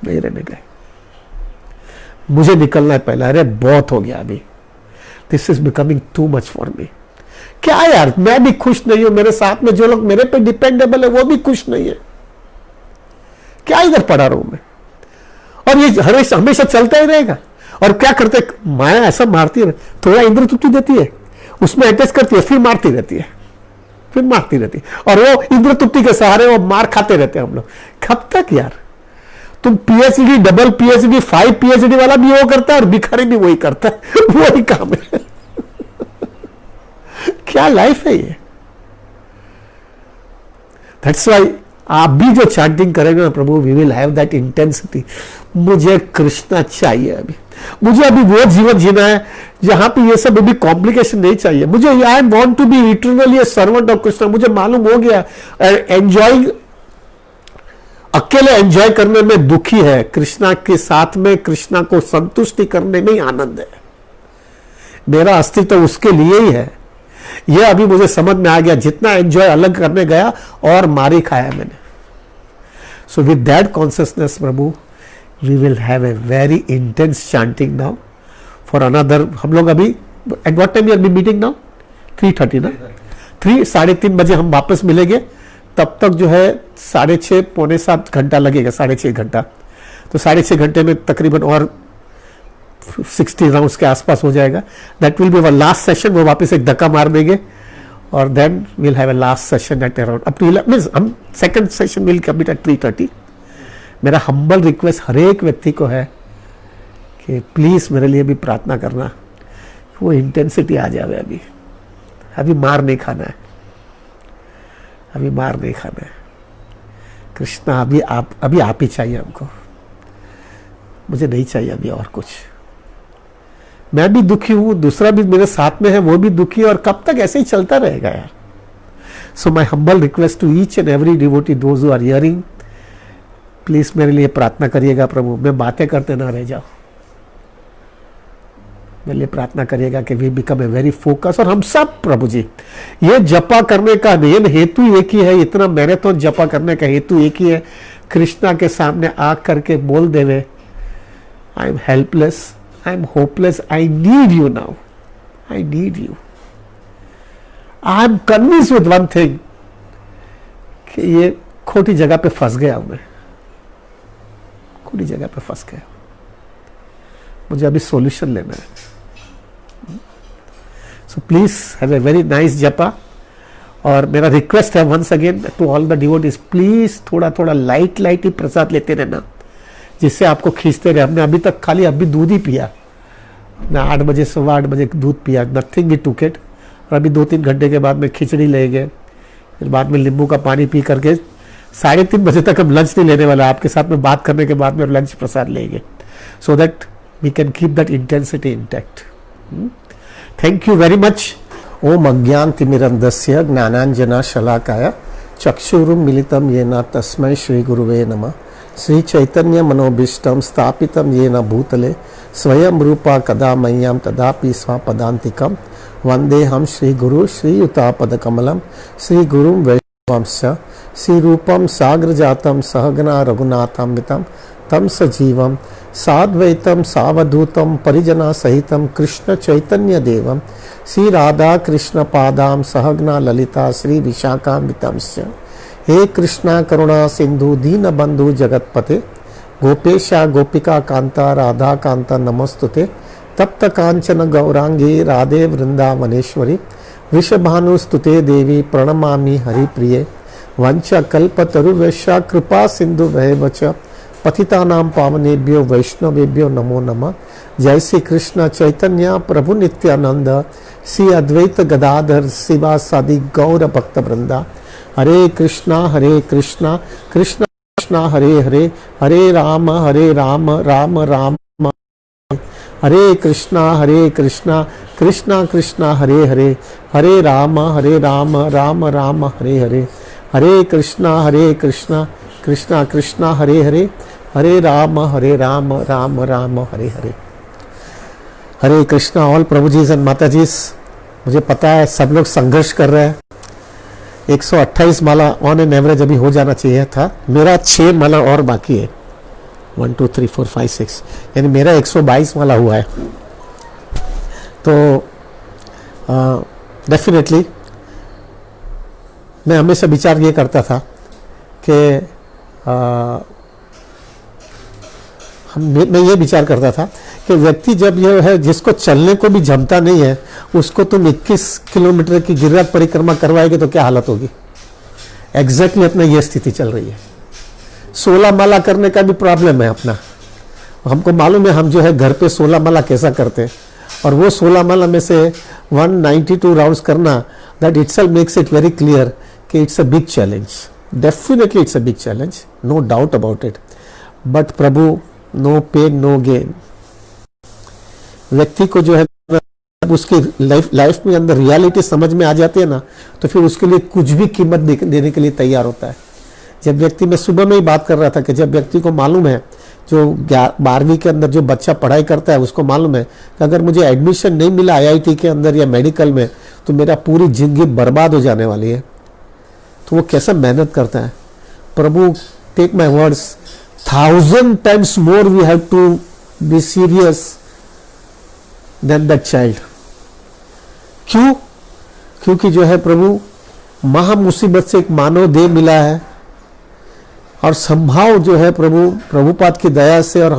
नहीं रहने का है, मुझे निकलना है पहले। अरे बहुत हो गया अभी, this is becoming too much for me. क्या यार, मैं भी खुश नहीं हूं, मेरे साथ में जो लोग मेरे पे डिपेंडेबल है वो भी खुश नहीं है, क्या इधर पड़ा रहूं मैं? और ये हमेशा चलता ही रहेगा। और क्या करते, माया ऐसा मारती है, थोड़ा इंद्र तृप्ति देती है, उसमें अटैच करती है, फिर मारती रहती है, फिर मारती रहती है, और वो इंद्रतुप्ति के सहारे वो मार खाते रहते हैं हम लोग। कब तक यार? तुम पीएचडी, डबल पीएचडी, 5 पीएचडी वाला भी वो करता है और भिखारी भी वही करता है, वही काम है। क्या लाइफ है ये? दैट्स वाई आप भी जो चैंटिंग करेंगे ना, प्रभु we will have that intensity. मुझे कृष्णा चाहिए, अभी मुझे अभी वो जीवन जीना है जहां पे ये सब अभी कॉम्प्लिकेशन नहीं चाहिए मुझे। I want to be eternally a servant of Krishna. मुझे मालूम हो गया एंजॉयिंग, अकेले एंजॉय करने में दुखी है, कृष्णा के साथ में कृष्णा को संतुष्टि करने में ही आनंद है। मेरा अस्तित्व उसके लिए ही है। यह अभी मुझे समझ में आ गया। जितना एंजॉय अलग करने गया और मारी खाया मैंने। सो विद दैट कॉन्शियसनेस प्रभु, we will have a very intense chanting now for another. हम लोग अभी at what time we are meeting now? 3:30 ना? 3-3:30 बजे हम वापस मिलेंगे। तब तक जो है 6:30 पौने 7 घंटा लगेगा, 6.5 घंटा। तो 6.5 घंटे में तकरीबन और 60 राउंड्स के आसपास हो जाएगा। That will be our last session. वो वापस एक धक्का मार देंगे और then will have a last session at around up to means हम second session will complete at 3:30। मेरा हम्बल रिक्वेस्ट हर एक व्यक्ति को है कि प्लीज मेरे लिए भी प्रार्थना करना, वो इंटेंसिटी आ जाए। अभी मार नहीं खाना है, अभी मार नहीं खाना है। कृष्णा अभी आप ही चाहिए हमको, मुझे नहीं चाहिए अभी और कुछ। मैं भी दुखी हूं, दूसरा भी मेरे साथ में है, वो भी दुखी है, और कब तक ऐसे ही चलता रहेगा यार। So my humble request to each and every devotee those who are hearing, please मेरे लिए प्रार्थना करिएगा प्रभु। मैं बातें करते ना रह जाओ, मेरे लिए प्रार्थना करिएगा कि we become a very focus. और हम सब प्रभु जी, ये जपा करने का मेन हेतु एक ही है, इतना मैराथन जपा करने का हेतु एक ही है, कृष्णा के सामने आ करके बोल देवे I am helpless, I am hopeless, I need you now, I need you. I am convince with one thing कि ये खोटी जगह पे फंस गया हूं मैं, खोटी जगह पे फंस गया, मुझे अभी सॉल्यूशन लेना है। So please have a very nice japa. और मेरा रिक्वेस्ट है once again to all the devotees, please थोड़ा थोड़ा लाइट ही प्रसाद लेते रहना, जिससे आपको खींचते रहे। हमने अभी तक खाली अभी दूध ही पिया, मैं 8 बजे 8:15 बजे दूध पिया, नथिंग वी टुक इट। और अभी 2-3 घंटे के बाद में खिचड़ी लेंगे, फिर बाद में नींबू का पानी पी करके 3:30 बजे तक हम लंच नहीं लेने वाला। आपके साथ में बात करने के बाद में लंच प्रसाद लेंगे, so that we can keep that intensity intact. Thank you very much. ओम अज्ञानतिमिरन्धस्य ज्ञानाञ्जनशलाकाय चक्षुरुन्मीलितं येन तस्मै श्री गुरुवे नमः। श्री चैतन्य मनोभीष्टं स्थापितं येन भूतले स्वयं रूपा कदा मह्यं तदापि स्वपदान्तिकं वन्देऽहं श्री गुरु श्रीयुतापदकमलं श्री गुरुं वैष्णवंश्च श्री रूपं साग्रजातं सहगना रघुनाथान्वितं तं सजीवं साद्वैतं सावधूतं परिजना सहितं कृष्ण चैतन्य देवं श्री राधा कृष्ण पादां सहगना ललिता श्री विशाखान्वितंश्च। हे कृष्णा करुणा सिंधु दीन बंधु जगतपते गोपेशा गोपिका कांता राधा कांता नमस्तुते। तप्त कांचन गौरांगी राधे वृंदावनेश्वरी विषभानुस्तुते देवी प्रणमामि हरिप्रिये। वंच कल्पतरुवैश्य कृपा सिंधु वैवच पतितानां पावनेभ्यो वैष्णवेभ्यो नमो नमः। जय श्री कृष्ण चैतन्य प्रभु नित्यानंद श्री अद्वैत गदाधर शिवासादि गौर भक्त वृंदा। हरे कृष्णा कृष्णा कृष्णा हरे हरे, हरे राम राम राम हरे कृष्णा कृष्णा कृष्णा हरे हरे, हरे राम राम राम हरे हरे। हरे कृष्णा कृष्णा कृष्णा हरे हरे, हरे राम राम राम हरे हरे। हरे कृष्णा ऑल प्रभु जी एंड माता जी। मुझे पता है सब लोग संघर्ष कर रहे हैं। 128 माला ऑन एन एवरेज अभी हो जाना चाहिए था, मेरा 6 माला और बाकी है। 1 2 3 4 5 6 यानी मेरा 122 माला हुआ है। तो डेफिनेटली मैं हमेशा विचार ये करता था कि मैं ये विचार करता था कि व्यक्ति जब ये है जिसको चलने को भी जमता नहीं है, उसको तुम 21 किलोमीटर की गिरिराज परिक्रमा करवाएंगे तो क्या हालत होगी। एग्जैक्टली अपना ये स्थिति चल रही है। 16 माला करने का भी प्रॉब्लम है अपना। हमको मालूम है हम जो है घर पे 16 माला कैसा करते हैं, और वो 16 माला में से 192 राउंड्स करना, that itself makes it very clear कि it's a big challenge. Definitely it's a big challenge, no doubt about it. But Prabhu, no pain no gain. व्यक्ति को जो है उसकी लाइफ में अंदर रियलिटी समझ में आ जाती है ना, तो फिर उसके लिए कुछ भी कीमत देने के लिए तैयार होता है। जब व्यक्ति, मैं सुबह में ही बात कर रहा था कि जब व्यक्ति को मालूम है, जो 12वीं के अंदर जो बच्चा पढ़ाई करता है उसको मालूम है कि अगर मुझे एडमिशन नहीं मिला आईआईटी के अंदर या मेडिकल में तो मेरा पूरी जिंदगी बर्बाद हो जाने वाली है, तो वो कैसा मेहनत करता है। Prabhu, take my words, 1000 times more we have to be serious than that child। क्यों? क्योंकि जो है प्रभु, महा मुसीबत से एक मानव देह मिला है, और संभाव जो है प्रभु, प्रभुपाद की दया से और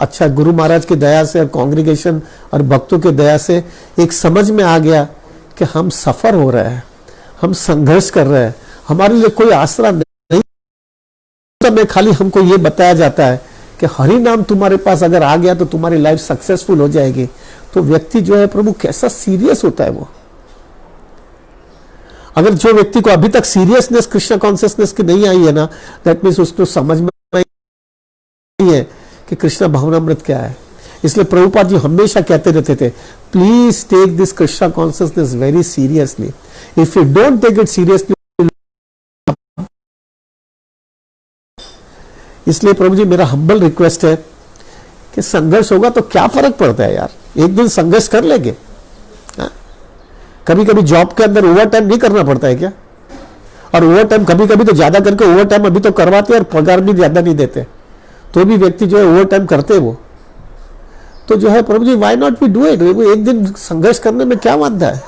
अच्छा गुरु महाराज की दया से और कांग्रीगेशन और भक्तों की दया से एक समझ में आ गया कि हम सफर हो रहे हैं, हम संघर्ष कर रहे हैं, हमारे लिए कोई आसरा नहीं। तो में खाली हमको ये बताया जाता है कि हरि नाम तुम्हारे पास अगर आ गया तो तुम्हारी लाइफ सक्सेसफुल हो जाएगी। तो व्यक्ति जो है प्रभु कैसा सीरियस होता है वो। अगर जो व्यक्ति को अभी तक सीरियसनेस कृष्ण कॉन्शियसनेस की नहीं आई है ना, दैट मीन्स उसको समझ में नहीं है कि कृष्ण भावनामृत क्या है। इसलिए प्रभुपाद जी हमेशा कहते रहते थे, please take this Krishna consciousness very seriously. If you don't take it seriously, इसलिए प्रभु जी मेरा हम्बल रिक्वेस्ट है कि संघर्ष होगा तो क्या फर्क पड़ता है यार, एक दिन संघर्ष कर लेंगे। कभी कभी जॉब के अंदर ओवर टाइम नहीं करना पड़ता है क्या? और ओवर टाइम कभी कभी तो ज्यादा करके ओवर टाइम अभी तो करवाते हैं और पगार भी ज्यादा नहीं देते, तो भी व्यक्ति जो है ओवर टाइम करते हैं वो। तो जो है प्रभु ji, why not we do it. एक दिन संघर्ष करने में क्या बाधा है?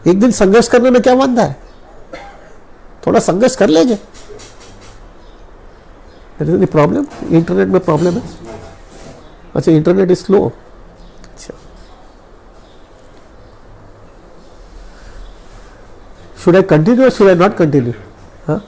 एक दिन संघर्ष करने में क्या बाधा है? थोड़ा संघर्ष कर लेंगे। प्रॉब्लम इंटरनेट में प्रॉब्लम है। अच्छा, इंटरनेट इज स्लो। अच्छा, शुड आई कंटिन्यू और शुड आई नॉट कंटिन्यू? हाँ,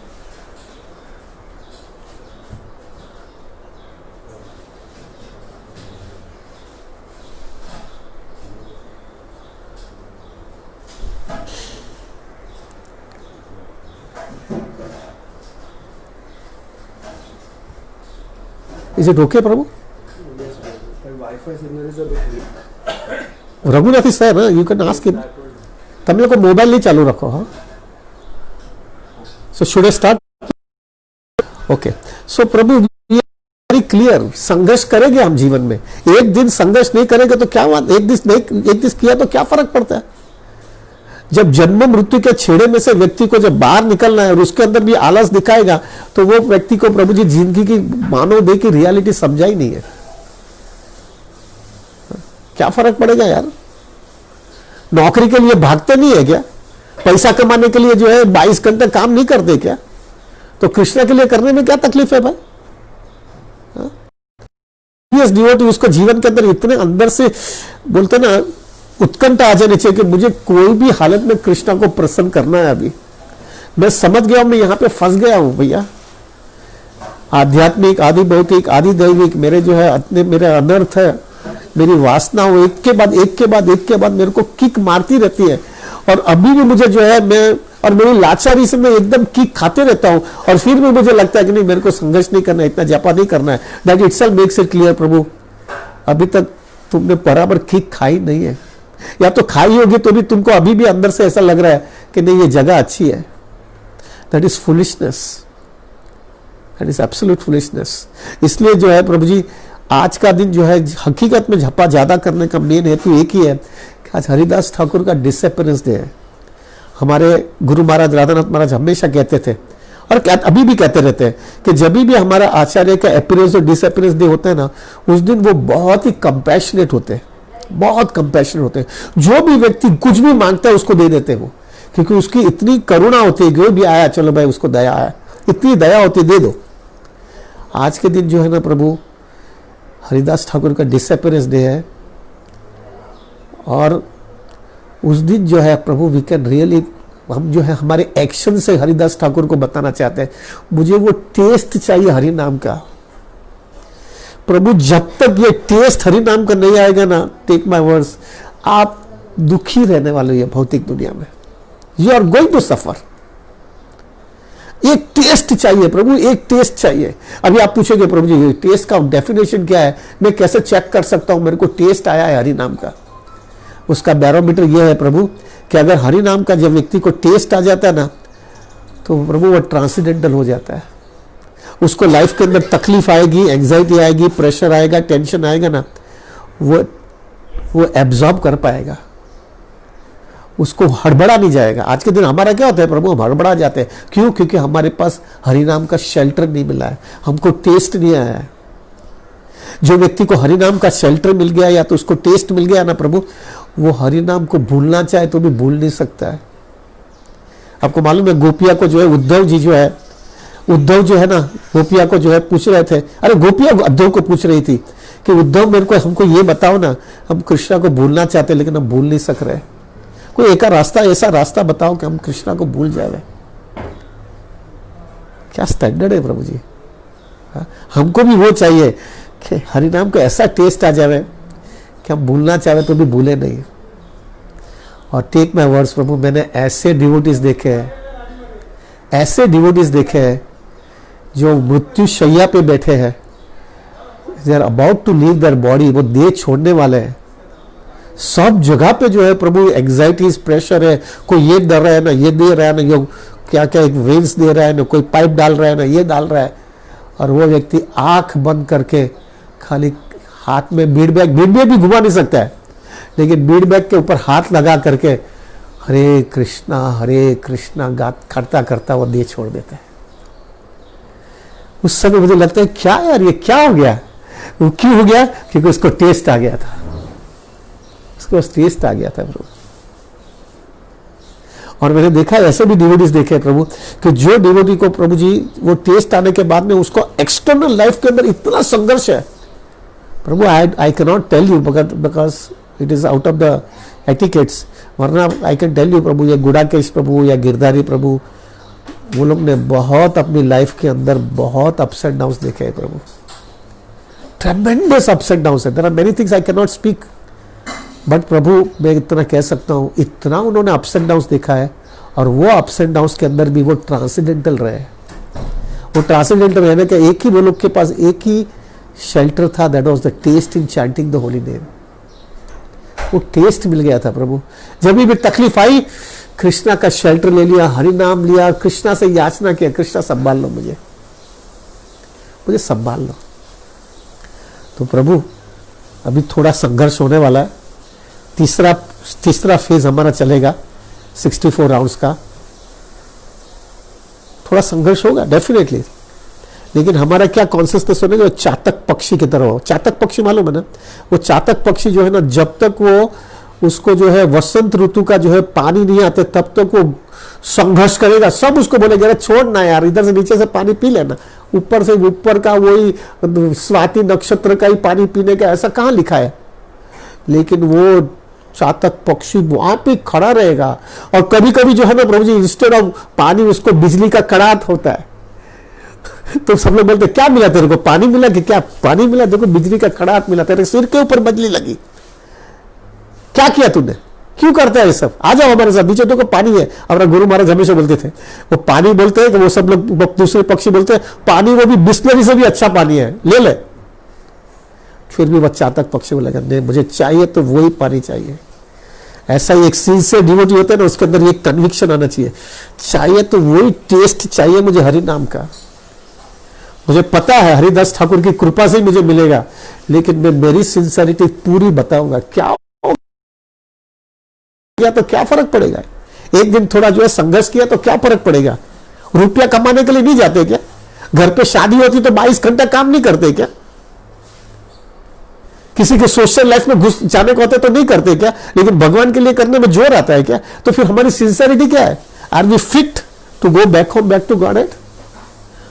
Is it okay, Prabhu? Raghunath is there, you can ask him. तब लोग को मोबाइल नहीं चालू रखो। हाँ, so should I start? Okay, so Prabhu very clear, संघर्ष करेंगे हम जीवन में। एक दिन संघर्ष नहीं करेंगे तो क्या बात, एक दिन किया तो क्या फर्क पड़ता है? जब जन्म मृत्यु के छेड़े में से व्यक्ति को जब बाहर निकलना है और उसके अंदर भी आलस दिखाएगा तो वो व्यक्ति को प्रभु जी जिंदगी की मानव देह की रियलिटी समझा ही नहीं है। क्या फर्क पड़ेगा यार? नौकरी के लिए भागते नहीं है क्या? पैसा कमाने के लिए जो है 22 घंटे काम नहीं करते क्या? तो कृष्ण के लिए करने में क्या तकलीफ है भाई? डिवोटी उसको जीवन के अंदर इतने अंदर से बोलते ना उत्कंठा आ जानी चाहिए कि मुझे कोई भी हालत में कृष्णा को प्रसन्न करना है। अभी मैं समझ गया हूं, मैं यहां पे फंस गया हूं भैया। आध्यात्मिक, आदि भौतिक, आदि दैविक, मेरे जो है मेरे अनर्थ है, मेरी वासना वो एक के बाद एक के बाद एक के बाद मेरे को किक मारती रहती है। और अभी भी मुझे जो है और मेरी लाचारी से मैं एकदम किक खाते रहता हूं, और फिर भी मुझे लगता है कि नहीं, मेरे को संघर्ष नहीं करना है, इतना जपा नहीं करना है। That itself makes it clear, Prabhu अभी तक तुमने बराबर किक खाई नहीं है, या तो खाई होगी तो भी तुमको अभी भी अंदर से ऐसा लग रहा है कि नहीं ये जगह अच्छी है। That is foolishness, that is absolute foolishness. इसलिए जो है प्रभु जी आज का दिन जो है हकीकत में झपा ज्यादा करने का मेन हेतु एक ही है कि आज हरिदास ठाकुर का डिसअपीयरेंस डे है। हमारे गुरु महाराज राधानाथ महाराज हमेशा कहते थे और अभी भी कहते रहते हैं कि जब भी हमारा आचार्य का अपीयरेंस और डिसअपीयरेंस डे होता है ना, उस दिन वो बहुत ही कंपैशनेट होते हैं, बहुत कंपैशनेट होते हैं। जो भी व्यक्ति कुछ भी मांगता है उसको दे देते हैं वो, क्योंकि उसकी इतनी करुणा होती है, जो भी आया चलो भाई उसको दया आया, इतनी दया होती है दे दो। आज के दिन जो है ना प्रभु हरिदास ठाकुर का डिसअपीयरेंस डे है, और उस दिन जो है प्रभु वी कैन रियली, हम जो है हमारे एक्शन से हरिदास ठाकुर को बताना चाहते हैं, मुझे वो टेस्ट चाहिए हरि नाम का। प्रभु जब तक ये टेस्ट हरि नाम का नहीं आएगा ना, टेक माय वर्ड्स, आप दुखी रहने वाले हैं भौतिक दुनिया में। You are going to suffer. एक टेस्ट चाहिए प्रभु, एक टेस्ट चाहिए। अभी आप पूछेंगे प्रभु जी टेस्ट का डेफिनेशन क्या है, मैं कैसे चेक कर सकता हूं मेरे को टेस्ट आया है हरि नाम का। उसका बैरोमीटर यह है प्रभु कि अगर हरि नाम का जब व्यक्ति को टेस्ट आ जाता है ना, तो प्रभु वो ट्रांसेंडेंटल हो जाता है। उसको लाइफ के अंदर तकलीफ आएगी, एंजाइटी आएगी, प्रेशर आएगा, टेंशन आएगा ना, वो एब्जॉर्ब कर पाएगा, उसको हड़बड़ा नहीं जाएगा। आज के दिन हमारा क्या होता है प्रभु, हम हड़बड़ा जाते हैं। क्यों? क्योंकि हमारे पास हरि नाम का शेल्टर नहीं मिला है, हमको टेस्ट नहीं आया है। जो व्यक्ति को हरि नाम का शेल्टर मिल गया या तो उसको टेस्ट मिल गया ना प्रभु, वो हरि नाम को भूलना चाहे तो भी भूल नहीं सकता है। आपको मालूम है गोपिया को जो है उद्धव जो है ना, गोपिया को जो है पूछ रहे थे, अरे गोपिया उद्धव को पूछ रही थी कि उद्धव मेरे को हमको ये बताओ ना, हम कृष्णा को भूलना चाहते लेकिन हम भूल नहीं सक रहे, कोई एक रास्ता, ऐसा रास्ता बताओ कि हम कृष्णा को भूल जाए। क्या स्टैंडर्ड है प्रभु जी। हमको भी वो चाहिए कि हरि नाम को ऐसा टेस्ट आ जाए कि हम भूलना चाहे तो भी भूले नहीं। और टेक माय वर्ड्स प्रभु, मैंने ऐसे डिवोटीज देखे हैं जो मृत्यु शैया पे बैठे हैं, they are about to leave their body, वो देह छोड़ने वाले हैं। सब जगह पे जो है प्रभु एंजाइटीज, प्रेशर है, कोई ये डर रहा है ना, ये दे रहा है ना, ये क्या क्या एक वेन्स दे रहा है ना, कोई पाइप डाल रहा है ना, ये डाल रहा है। और वो व्यक्ति आंख बंद करके खाली हाथ में बीड बैग भी घुमा नहीं सकता है, लेकिन बीड बैग के ऊपर हाथ लगा करके हरे कृष्णा गात करता करता वो देह छोड़ देता है। उस समय मुझे लगता है क्या यार ये क्या हो गया, वो क्यों हो गया? क्योंकि उसको टेस्ट आ गया था, उसको टेस्ट आ गया था प्रभु। और मैंने देखा ऐसे भी डिवोटीज देखे प्रभु कि जो डिवोटी को प्रभु जी वो टेस्ट आने के बाद में उसको एक्सटर्नल लाइफ के अंदर इतना संघर्ष है Prabhu, I can not tell you because it is out of the etiquettes, वरना I can tell you Prabhu, ये गुड़ाकेश प्रभु या गिरधारी प्रभु, वो लोग ने बहुत अपनी लाइफ के अंदर बहुत अप्स एंड डाउन्स देखे हैं Prabhu, tremendous ups and downs है। There are many things I can not speak, but Prabhu मैं इतना कह सकता हूँ, इतना उन्होंने अप्स एंड डाउन्स देखा है, और वो अप्स एंड डाउन्स के अंदर भी वो ट्रांसेंडेंटल रहे। वो ट्रांसेंडेंटल रहने का एक ही वो लोग के पास एक ही शेल्टर था, that was the taste in chanting the holy name. वो टेस्ट मिल गया था प्रभु। जब भी तकलीफ आई, कृष्णा का शेल्टर ले लिया, हरि नाम लिया, कृष्णा से याचना किया, कृष्णा संभाल लो मुझे संभाल लो। तो प्रभु अभी थोड़ा संघर्ष होने वाला है, तीसरा फेज हमारा चलेगा 64 राउंड्स का। थोड़ा संघर्ष होगा डेफिनेटली, लेकिन हमारा क्या कॉन्सियसनेस होने, जो चातक पक्षी की तरह हो। चातक पक्षी मालूम है ना, वो चातक पक्षी जो है ना, जब तक वो उसको जो है वसंत ऋतु का जो है पानी नहीं आते तब तक वो संघर्ष करेगा। सब उसको बोलेगा छोड़ ना यार, इधर से नीचे से पानी पी लेना, ऊपर से ऊपर का वही स्वाति नक्षत्र का ही पानी पीने का, ऐसा कहाँ लिखा है। लेकिन वो चातक पक्षी वहां पे खड़ा रहेगा, और कभी कभी जो है ना प्रभु जी इंस्टेड ऑफ पानी उसको बिजली का कड़ाक होता है। तो सब लोग बोलते क्या मिला तेरे को, पानी मिला कि क्या? पानी मिला, देखो बिजली का कड़ाक मिला, तेरे सिर के ऊपर बिजली लगी, क्या किया तूने, क्यों करता है ये सब? आ जाओ हमारे साथ, नीचे देखो पानी है। हमारा गुरु महाराज हमेशा बोलते थे, वो पानी बोलते हैं कि वो सब लोग दूसरे पक्षी बोलते हैं पानी, वो भी बिस्लरी से भी अच्छा पानी है, ले ले। फिर भी वह चातक पक्षी को लगा नहीं, मुझे चाहिए तो वही पानी चाहिए। ऐसा ही एक सिंसियर डिवोटी होता है ना, उसके अंदर ये कन्विक्शन आना चाहिए तो वही टेस्ट चाहिए मुझे हरि नाम का। मुझे पता है हरिदास ठाकुर की कृपा से ही मुझे मिलेगा, लेकिन मैं मेरी सिंसियरिटी पूरी बताऊंगा। क्या तो क्या फर्क पड़ेगा, एक दिन थोड़ा जो है संघर्ष किया तो क्या फर्क पड़ेगा? रुपया कमाने के लिए नहीं जाते क्या? घर पे शादी होती तो 22 घंटा काम नहीं करते क्या? किसी के सोशल लाइफ में घुस जाने को होता तो नहीं करते क्या? लेकिन भगवान के लिए करने में जोर आता है क्या? तो फिर हमारी सिंसियरिटी क्या है? Are we fit to go back home, back to God?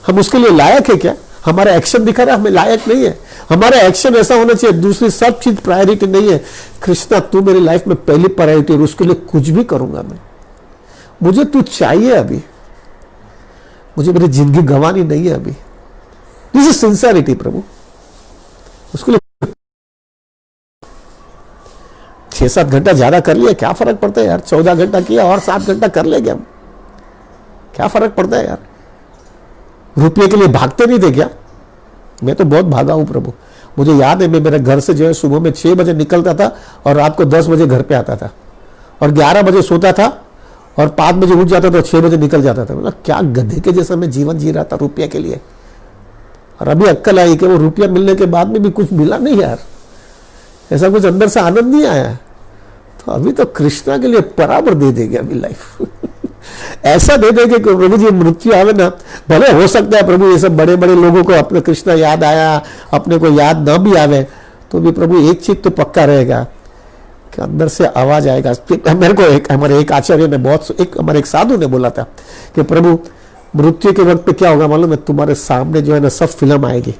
हम उसके लिए लायक है क्या? हमारा एक्शन दिखा रहा है हमें लायक नहीं है। हमारा एक्शन ऐसा होना चाहिए, दूसरी सब चीज प्रायोरिटी नहीं है। कृष्णा तू मेरी लाइफ में पहली प्रायोरिटी, और उसके लिए कुछ भी करूंगा मैं। मुझे तू चाहिए अभी, मुझे मेरी जिंदगी गंवानी नहीं है अभी। दिस इज सिंसियरिटी प्रभु। उसके लिए 6-7 घंटा ज्यादा कर लिया क्या फर्क पड़ता है यार, 14 घंटा किया और 7 घंटा कर लेंगे हम, क्या फर्क पड़ता है यार। रुपये के लिए भागते नहीं थे क्या? मैं तो बहुत भागा हूं प्रभु। मुझे याद है मैं मेरे घर से जो है सुबह में 6 बजे निकलता था और रात को 10 बजे घर पे आता था, और 11 बजे सोता था और 5 बजे उठ जाता था, 6 बजे निकल जाता था। मतलब क्या गधे के जैसा मैं जीवन जी रहा था रुपये के लिए। और अभी अक्कल आई कि वो रुपया मिलने के बाद में भी कुछ मिला नहीं यार, ऐसा कुछ अंदर से आनंद नहीं आया। तो अभी तो कृष्णा के लिए बराबर दे देंगे अभी लाइफ ऐसा दे देंगे कि प्रभु जी मृत्यु आवे ना, भले हो सकता है प्रभु ये सब बड़े बड़े लोगों को अपने कृष्णा याद आया, अपने को याद ना भी आवे, तो भी प्रभु एक चीज तो पक्का रहेगा कि अंदर से आवाज आएगा। मेरे को हमारे एक आचार्य ने हमारे एक साधु ने बोला था कि प्रभु मृत्यु के वक्त पे क्या होगा मालूम है, तुम्हारे सामने जो है ना सब फिल्म आएगी,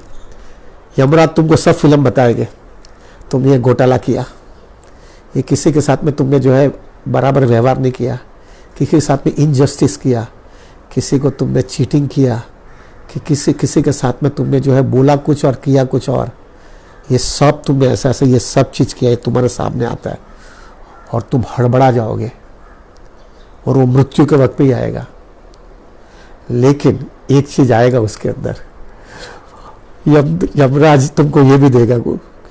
यमराज तुमको सब फिल्म बताएंगे। तुम ये घोटाला किया, ये किसी के साथ में तुमने जो है बराबर व्यवहार नहीं किया, किसी के साथ में इनजस्टिस किया, किसी को तुमने चीटिंग किया, कि किसी के साथ में तुमने जो है बोला कुछ और किया कुछ और, ये सब तुमने ऐसा ऐसा ये सब चीज़ किया है, तुम्हारे सामने आता है और तुम हड़बड़ा जाओगे और वो मृत्यु के वक्त पे ही आएगा। लेकिन एक चीज आएगा उसके अंदर, यमराज तुमको ये भी देगा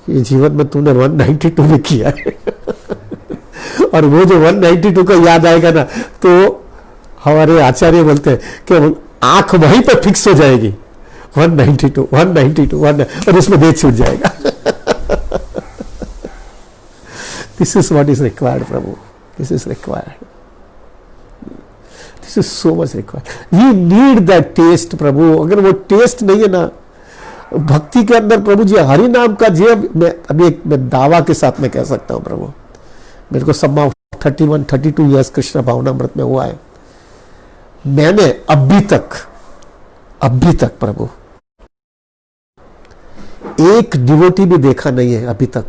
ये जीवन में तुमने 192 में किया है और वो जो 192 का याद आएगा ना, तो हमारे आचार्य बोलते हैं कि आंख वहीं पर फिक्स हो जाएगी, 192 और उसमें देह छूट जाएगा this is what is required Prabhu, this is required, this is so much required. We need that test Prabhu. अगर वो टेस्ट नहीं है ना भक्ति के अंदर प्रभु जी, हरि नाम का जी, मैं दावा के साथ में कह सकता हूं प्रभु, मेरे को सम्मान 32 ईयर्स कृष्ण भावनामृत में हुआ है, मैंने अभी तक प्रभु एक डिवोटी भी देखा नहीं है अभी तक,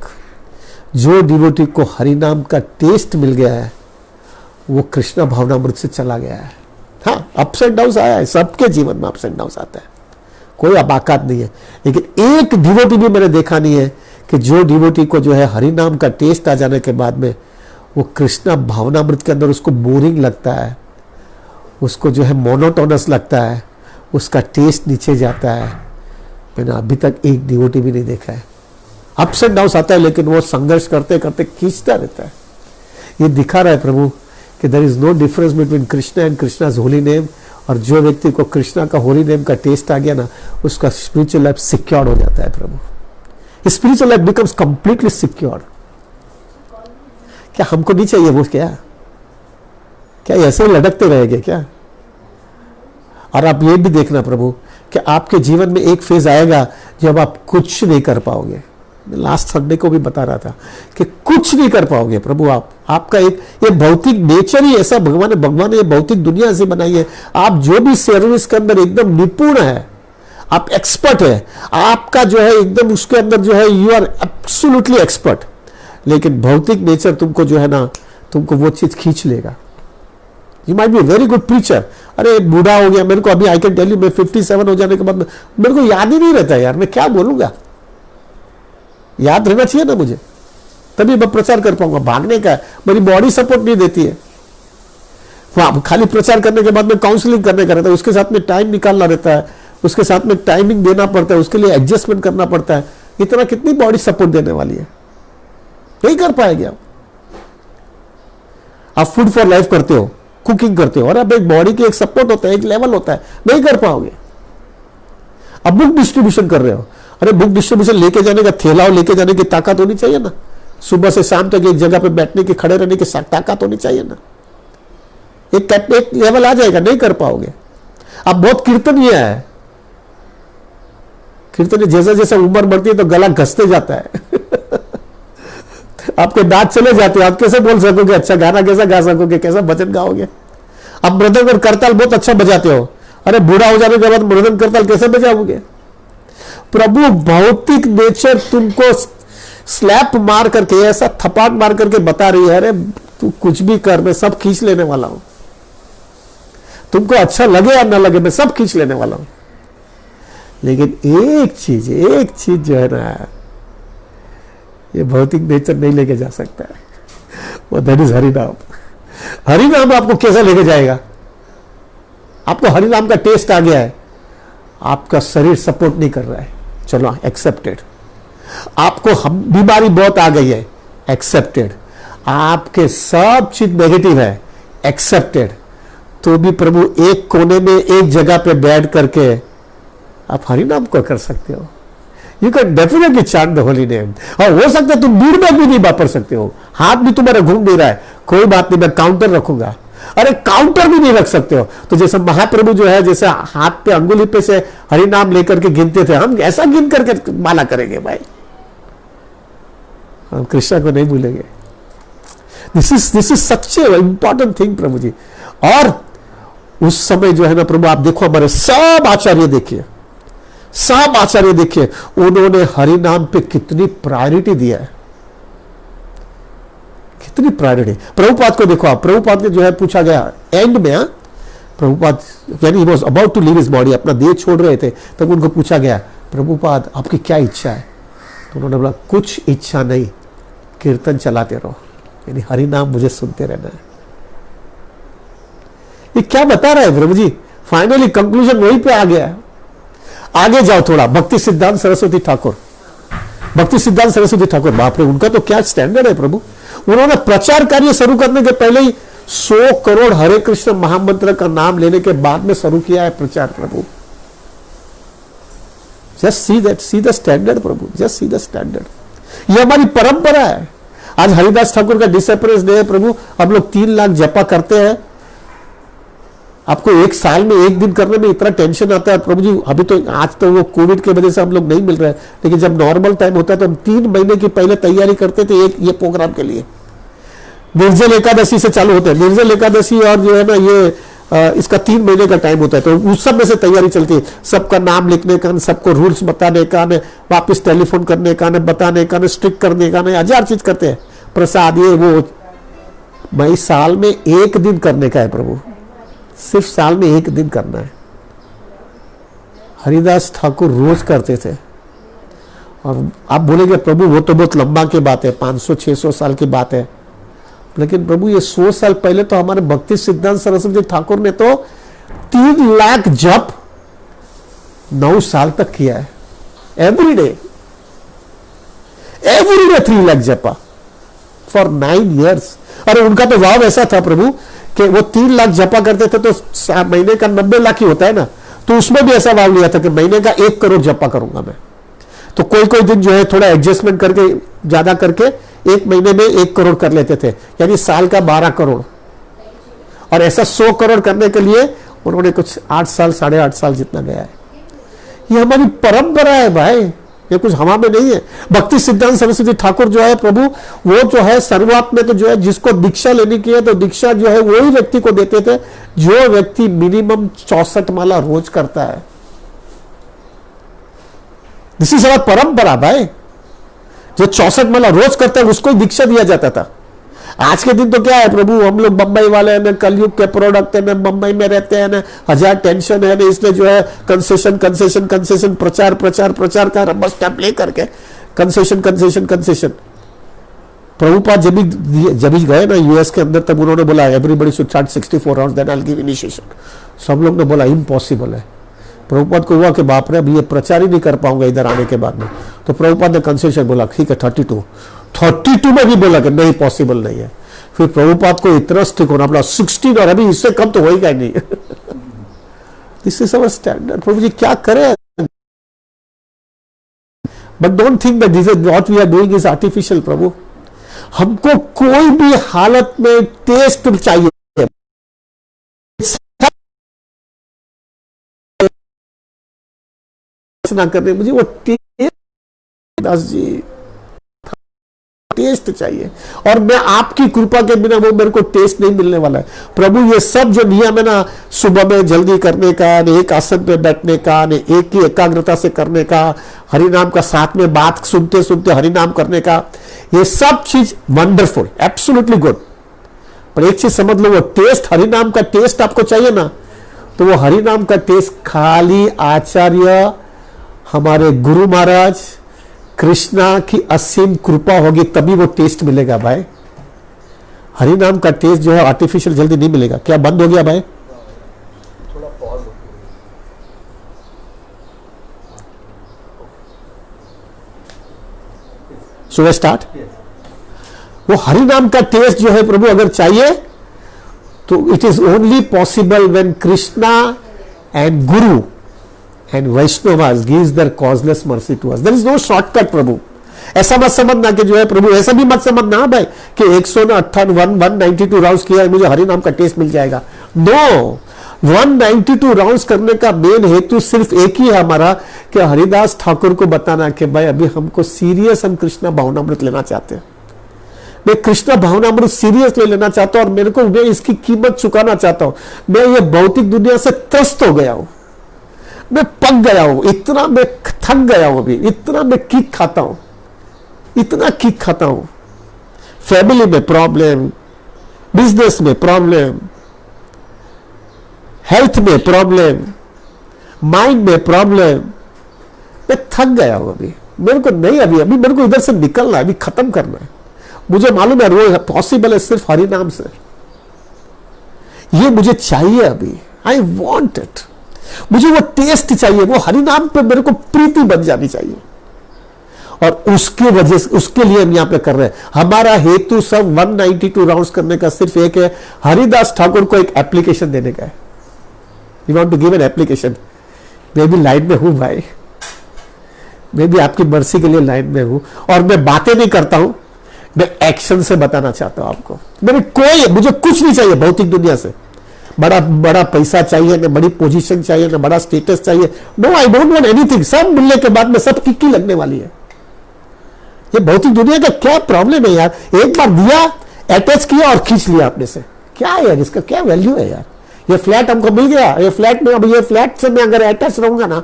जो डिवोटी को हरि नाम का टेस्ट मिल गया है वो कृष्ण भावनामृत से चला गया है। हाँ, अप्स एंड डाउन आया है, सबके जीवन में अप्स एंड डाउन आता है, कोई अबाकात नहीं है, लेकिन एक डिवोटी भी मैंने देखा नहीं है कि जो डिवोटी को जो है हरि नाम का टेस्ट आ जाने के बाद में वो कृष्णा भावनामृत के अंदर उसको बोरिंग लगता है, उसको जो है मोनोटोनस लगता है, उसका टेस्ट नीचे जाता है। मैंने अभी तक एक डिवोटी भी नहीं देखा है। अप्स एंड डाउन आता है लेकिन वो संघर्ष करते करते खींचता रहता है। ये दिखा रहा है प्रभु कि there is no difference between Krishna and Krishna's holy name, और जो व्यक्ति को कृष्णा का होली नेम का टेस्ट आ गया ना, उसका स्पिरिचुअल लाइफ सिक्योर्ड हो जाता है Prabhu. Spiritual life becomes completely secured. क्या हमको नहीं चाहिए वो? क्या ऐसे ही लटकते रहेंगे क्या? और आप ये भी देखना प्रभु कि आपके जीवन में एक फेज आएगा जब आप कुछ नहीं कर पाओगे। लास्ट संडे को भी बता रहा था कि कुछ नहीं कर पाओगे प्रभु। आपका एक ये भौतिक नेचर ही ऐसा, भगवान ने ये भौतिक दुनिया ऐसी बनाई है। आप जो भी सर्विस के अंदर एकदम निपुण है, आप एक्सपर्ट है, आपका जो है एकदम उसके अंदर जो है यू आर एब्सोल्युटली एक्सपर्ट, लेकिन भौतिक नेचर तुमको जो है ना, तुमको वो चीज खींच लेगा। You might be very good preacher, अरे बूढ़ा हो गया, मेरे को अभी आई कैन टेल यू, मैं 57 हो जाने के बाद मेरे को याद ही नहीं रहता यार, मैं क्या बोलूंगा। याद रहना चाहिए ना मुझे, तभी मैं प्रचार कर पाऊंगा। भागने का मेरी बॉडी सपोर्ट नहीं देती है। खाली प्रचार करने के बाद में काउंसलिंग करने का रहता है, उसके साथ में टाइम निकालना रहता है, उसके साथ में टाइमिंग देना पड़ता है, उसके लिए एडजस्टमेंट करना पड़ता है। इतना कितनी बॉडी सपोर्ट देने वाली है? नहीं कर पाएंगे आप फूड फॉर लाइफ करते हो, कुकिंग करते हो, और अब एक बॉडी की एक सपोर्ट होता है, एक लेवल होता है, नहीं कर पाओगे। अब बुक डिस्ट्रीब्यूशन कर रहे हो, अरे बुक डिस्ट्रीब्यूशन लेके जाने का थैला लेके जाने की ताकत होनी चाहिए ना, सुबह से शाम तक एक जगह पे बैठने की, खड़े रहने की ताकत होनी चाहिए ना। एक लेवल आ जाएगा, नहीं कर पाओगे। अब बहुत कीर्तनीय है, कीर्तनीय जैसा जैसा उम्र बढ़ती है तो गला घसते जाता है आपके दांत चले जाते हैं, आप कैसे बोल सकोगे, अच्छा गाना कैसा गा सकोगे, कैसा भजन गाओगे। अब मृदंग और करताल बहुत अच्छा बजाते हो, अरे बूढ़ा हो जाने के बाद मृदंग करताल कैसे बजाओगे? प्रभु भौतिक नेचर तुमको स्लैप मार करके, ऐसा थपाट मार करके बता रही है, अरे तू कुछ भी कर, मैं सब खींच लेने वाला हूं, तुमको अच्छा लगे या ना लगे मैं सब खींच लेने वाला हूं। लेकिन एक चीज जो है ना, ये भौतिक नेचर नहीं लेके जा सकता है, वो दैट इज हरिनाम। हरिनाम आपको कैसा लेके जाएगा? आपको हरिनाम का टेस्ट आ गया है, आपका शरीर सपोर्ट नहीं कर रहा है, चलो एक्सेप्टेड। आपको बीमारी बहुत आ गई है, एक्सेप्टेड। आपके सब चीज नेगेटिव है, एक्सेप्टेड। तो भी प्रभु एक कोने में एक जगह पे बैठ करके आप हरिनाम को कर सकते हो। You can definitely chant the holy name. और हो सकता है तुम भीड़ में भी नहीं वापर सकते हो, हाथ भी तुम्हारा घूम नहीं रहा है, कोई बात नहीं, मैं काउंटर रखूंगा। अरे काउंटर भी नहीं रख सकते हो तो जैसे महाप्रभु जो है, जैसे हाथ पे अंगुली पे से हरिनाम लेकर के गिनते थे, हम ऐसा गिन करके माला करेंगे भाई, हम कृष्णा को नहीं भूलेंगे। This is such a important thing Prabhu ji. और उस समय जो है ना प्रभु, आप देखो हमारे सब आचार्य देखिए, सब आचार्य देखिए, उन्होंने हरिनाम पे कितनी प्रायोरिटी दिया है, कितनी प्रायोरिटी। प्रभुपाद को देखो आप, प्रभुपाद के जो है पूछा गया एंड में, प्रभुपाद यानी he was about to leave his body, अपना देह छोड़ रहे थे, तब उनको पूछा गया, प्रभुपाद आपकी क्या इच्छा है? तो उन्होंने बोला कुछ इच्छा नहीं, कीर्तन चलाते रहो, यानी हरिनाम मुझे सुनते रहना है। ये क्या बता रहा है प्रभु जी? फाइनली कंक्लूजन वहीं पे आ गया है। आगे जाओ थोड़ा, भक्ति सिद्धांत सरस्वती ठाकुर, भक्ति सिद्धांत सरस्वती ठाकुर, बाप रे, उनका तो क्या स्टैंडर्ड है प्रभु। उन्होंने प्रचार कार्य शुरू करने के पहले ही 100 करोड़ हरे कृष्ण महामंत्र का नाम लेने के बाद में शुरू किया है प्रचार Prabhu. Just see that, see the standard Prabhu, just see the standard. ये हमारी परंपरा है। आज हरिदास ठाकुर का डिसअपीयरेंस डे है प्रभु, हम लोग 3 लाख जपा करते हैं। आपको एक साल में एक दिन करने में इतना टेंशन आता है प्रभु जी। अभी तो आज तो वो कोविड की वजह से हम लोग नहीं मिल रहे हैं, लेकिन जब नॉर्मल टाइम होता है तो हम 3 महीने की पहले तैयारी करते थे एक ये प्रोग्राम के लिए। निर्जल एकादशी से चालू होते हैं, निर्जल एकादशी और जो है ना ये इसका 3 महीने का टाइम होता है, तो उस सब में से तैयारी चलती है। सबका नाम लिखने का, सबको रूल्स बताने का, वापस टेलीफोन करने का, बताने का, स्ट्रिक्ट करने का, 1000 चीज करते हैं, प्रसाद ये वो। भाई साल में एक दिन करने का है प्रभु, सिर्फ साल में एक दिन करना है। हरिदास ठाकुर रोज करते थे। और आप बोलेंगे प्रभु वो तो बहुत लंबा की बात है, 500-600 साल की बात है, लेकिन प्रभु ये 100 साल पहले तो हमारे भक्ति सिद्धांत सरस्वती ठाकुर ने तो 3 लाख जप 9 साल तक किया है, एवरी डे 3 लाख जपा फॉर 9 years। अरे उनका तो भाव ऐसा था प्रभु कि वो 3 लाख जपा करते थे, तो महीने का 90 लाख ही होता है ना, तो उसमें भी ऐसा भाव लिया था कि महीने का 1 करोड़ जपा करूंगा मैं। तो कोई कोई दिन जो है थोड़ा एडजस्टमेंट करके ज्यादा करके 1 महीने में 1 करोड़ कर लेते थे, यानी साल का 12 करोड़। और ऐसा 100 करोड़ करने के लिए उन्होंने कुछ 8 साल 8.5 साल जितना गया है। ये हमारी परंपरा है भाई, ये कुछ हवा में नहीं है। भक्ति सिद्धांत सरस्वती ठाकुर जो है प्रभु, वो जो है शुरुआत में तो जो है जिसको दीक्षा लेनी की है तो दीक्षा जो है वही व्यक्ति को देते थे जो व्यक्ति मिनिमम 64 माला रोज करता है। दिस इज हमारी परंपरा भाई, जो 64 माला रोज करता है उसको ही दीक्षा दिया जाता था। आज के दिन तो क्या है प्रभु, हम लोग बंबई वाले हैं, कलयुग के प्रोडक्ट है, बंबई में रहते हैं ना, 1000 टेंशन है ना, इसलिए जो है कंसेशन कंसेशन कंसेशन, प्रचार प्रचार प्रचार का रबर स्टैंप ले करके कंसेशन कंसेशन कंसेशन। प्रभुपाद जब भी गए ना यूएस के अंदर, तब उन्होंने बोला everybody should chant 64 hours then I will give initiation. सब लोग ने बोला इम्पॉसिबल है। प्रभुपाद को हुआ कि बाप रे, अभी ये प्रचार ही नहीं कर पाऊंगा इधर आने के बाद में। तो प्रभुपाद ने कंसेशन बोला, ठीक है 32 में भी बोला कि नहीं पॉसिबल नहीं है। फिर प्रभुपाद को इतना स्टिक होना पड़ा 16, और अभी इससे कम तो होगा ही नहीं। This is our standard Prabhu ji, क्या करें। But don't think that this is what we are doing is artificial Prabhu. हमको कोई भी हालत में टेस्ट चाहिए, ना करने मुझे वो दास जी टेस्ट चाहिए, और मैं आपकी कृपा के बिना वो मेरे को टेस्ट नहीं मिलने वाला है प्रभु। ये सब जो नियम है ना, सुबह में जल्दी करने का, एक आसन पे बैठने का, एक ही एकाग्रता से करने का, हरि नाम का साथ में बात सुनते सुनते हरि नाम करने का, ये सब चीज वंडरफुल, एब्सोल्युटली गुड। पर एक चीज समझ लो, वो टेस्ट, हरि नाम का टेस्ट आपको चाहिए ना, तो वो हरि नाम का टेस्ट खाली आचार्य, हमारे गुरु महाराज, कृष्णा की असीम कृपा होगी तभी वो टेस्ट मिलेगा भाई। हरि नाम का टेस्ट जो है आर्टिफिशियल जल्दी नहीं मिलेगा। क्या बंद हो गया भाई? थोड़ा पॉज। Should I start? वो हरि नाम का टेस्ट जो है प्रभु अगर चाहिए तो it is only possible when Krishna and guru and Vaishnavas gives their causeless mercy to us. There is no shortcut Prabhu. ऐसा मत समझना कि जो है प्रभु, ऐसा भी मत समझना भाई कि 192 राउंड्स किया मुझे हरि नाम का टेस्ट मिल जाएगा। नो, 192 राउंड्स करने का मेन हेतु सिर्फ एक ही है हमारा, कि हरिदास ठाकुर को बताना कि भाई अभी हमको सीरियस, हम कृष्णा भावनामृत लेना चाहते हैं। मैं कृष्णा भावनामृत सीरियस ले लेना चाहता हूं और मेरे को, मैं इसकी कीमत चुकाना चाहता हूं। मैं ये भौतिक दुनिया से त्रस्त हो गया हूं, मैं पक गया हूं, इतना मैं थक गया हूं, अभी इतना मैं किक खाता हूं, इतना किक खाता हूं। फैमिली में प्रॉब्लम, बिजनेस में प्रॉब्लम, हेल्थ में प्रॉब्लम, माइंड में प्रॉब्लम, मैं थक गया हूं अभी। मेरे को नहीं, अभी मेरे को इधर से निकलना है, अभी खत्म करना है। मुझे मालूम है रोज पॉसिबल है सिर्फ हरि नाम से। ये मुझे चाहिए अभी, आई वॉन्ट इट। मुझे वो टेस्ट चाहिए, वो हरि नाम पे मेरे को प्रीति बन जानी चाहिए। और उसके वजह से, उसके लिए हम यहां पे कर रहे हैं। हमारा हेतु सब 192 राउंड्स करने का सिर्फ एक है, हरिदास ठाकुर को एक एप्लीकेशन देने का है। You want to give an application. मैं भी लाइन में हूं भाई, मैं भी आपकी मर्सी के लिए लाइन में हूं, और मैं बातें नहीं करता हूं, मैं एक्शन से बताना चाहता हूं आपको। मुझे कुछ नहीं चाहिए भौतिक दुनिया से। बड़ा बड़ा पैसा चाहिए ना, बड़ी पोजीशन चाहिए ना, बड़ा स्टेटस चाहिए। No, I don't want anything. सब मिलने के बाद में सब किक्की लगने वाली है। ये भौतिक दुनिया का क्या प्रॉब्लम है यार? एक बार दिया, अटैच किया और खींच लिया अपने से। क्या है यार, इसका क्या वैल्यू है यार? ये फ्लैट हमको मिल गया, ये फ्लैट में, अब ये फ्लैट से मैं अगर अटैच रहूंगा ना,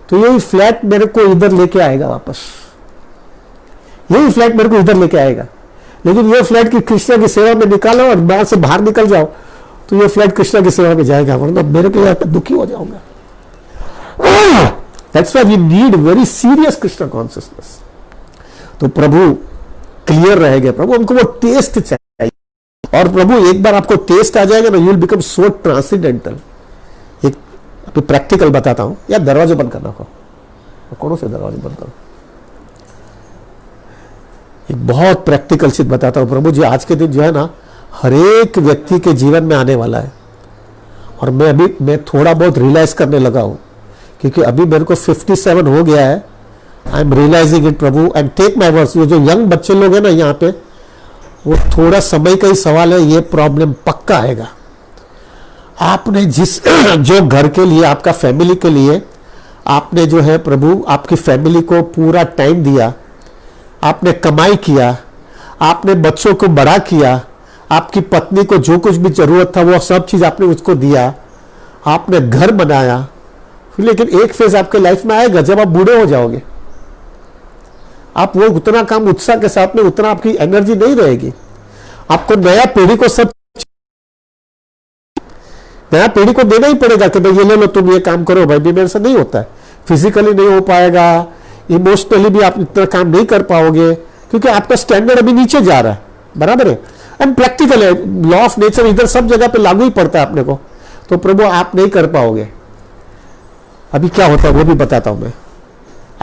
तो यही फ्लैट मेरे को इधर लेके आएगा वापस। यही फ्लैट मेरे को इधर लेके आएगा। लेकिन ये फ्लैट की कृष्णा की सेवा में निकालो और वहां से बाहर निकल जाओ, तो ये फ्लैट कृष्णा की सेवा में जाएगा, वरना मेरे को यहाँ पे दुखी हो जाऊंगा। That's why we need very serious Krishna consciousness. तो प्रभु क्लियर रहेगा, प्रभु हमको वो टेस्ट चाहिए। और प्रभु एक बार आपको टेस्ट आ जाएगा ना, you will become so transcendental. एक अभी प्रैक्टिकल बताता हूं। यार दरवाजे बंद करना को, कौन से दरवाजे बंद करो? एक बहुत प्रैक्टिकल चीज बताता हूं प्रभु जी। आज के दिन जो है ना, हर एक व्यक्ति के जीवन में आने वाला है। और मैं थोड़ा बहुत रियलाइज करने लगा हूं, क्योंकि अभी मेरे को 57 हो गया है। आई एम रियलाइजिंग इट प्रभु, एंड टेक माई वर्ड्स। ये जो यंग बच्चे लोग हैं ना यहाँ पे, वो थोड़ा समय का ही सवाल है, ये प्रॉब्लम पक्का आएगा। आपने जिस जो घर के लिए, आपका फैमिली के लिए आपने जो है प्रभु, आपकी फैमिली को पूरा टाइम दिया, आपने कमाई किया, आपने बच्चों को बड़ा किया, आपकी पत्नी को जो कुछ भी जरूरत था वो सब चीज आपने उसको दिया, आपने घर बनाया। लेकिन एक फेज आपके लाइफ में आएगा जब आप बूढ़े हो जाओगे, आप वो उतना काम उत्साह के साथ में, उतना आपकी एनर्जी नहीं रहेगी। आपको नया पीढ़ी को नया पीढ़ी को देना ही पड़ेगा कि भाई ये ले लो, तुम ये काम करो। भाई मेरे से नहीं होता है, फिजिकली नहीं हो पाएगा, इमोशनली भी आप इतना काम नहीं कर पाओगे, क्योंकि आपका स्टैंडर्ड अभी नीचे जा रहा है। बराबर है, एंड प्रैक्टिकल है, लॉ ऑफ नेचर इधर सब जगह पे लागू ही पड़ता है अपने को। तो प्रभु आप नहीं कर पाओगे। अभी क्या होता है वो भी बताता हूं मैं।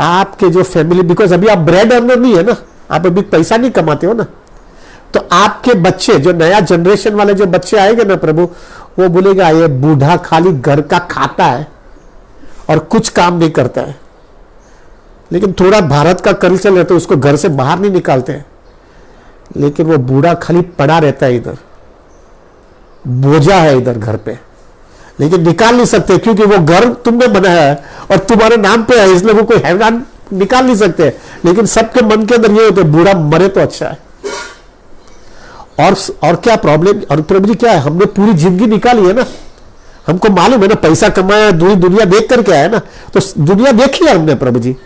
आपके जो फैमिली, बिकॉज अभी आप ब्रेड अर्नर नहीं है ना, आप अभी पैसा नहीं कमाते हो ना, तो आपके बच्चे, जो नया जनरेशन वाले जो बच्चे आएंगे ना प्रभु, वो बोलेगा ये बूढ़ा खाली घर का खाता है और कुछ काम नहीं करता है। लेकिन थोड़ा भारत का कल्चर है तो उसको घर से बाहर नहीं निकालते हैं, लेकिन वो बूढ़ा खाली पड़ा रहता है इधर, बोझा है इधर घर पे, लेकिन निकाल नहीं सकते क्योंकि वो घर तुमने बनाया है और तुम्हारे नाम पे है, इसलिए वो कोई हैरान निकाल नहीं सकते। लेकिन सबके मन के अंदर ये होता है, बूढ़ा मरे तो अच्छा है। और क्या प्रॉब्लम, और प्रभु जी क्या है, हमने पूरी जिंदगी निकाली है ना, हमको मालूम है ना, पैसा कमाया, दुनिया देख करके आया ना, तो दुनिया देखी है हमने प्रभु जी,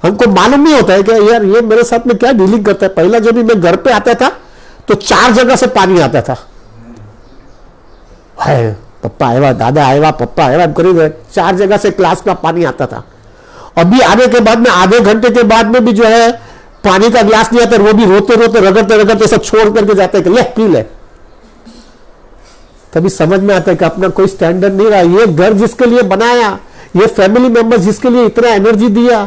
हमको मालूम नहीं होता है कि यार ये मेरे साथ में क्या डीलिंग करता है। पहला जब भी मैं घर पे आता था तो 4 जगह से पानी आता था, पप्पा आएगा, दादा आएगा, पप्पा आएगा करीब 4 जगह से क्लास का पानी आता था। अभी आने के बाद में आधे घंटे के बाद में भी जो है पानी का गिलास नहीं आता, वो भी रोते रोते रगड़ते रगड़ते सब छोड़ करके जाते हैं कि ले पी ले। तभी समझ में आता है कि अपना कोई स्टैंडर्ड नहीं रहा। ये घर जिसके लिए बनाया, ये फैमिली मेंबर्स जिसके लिए इतना एनर्जी दिया,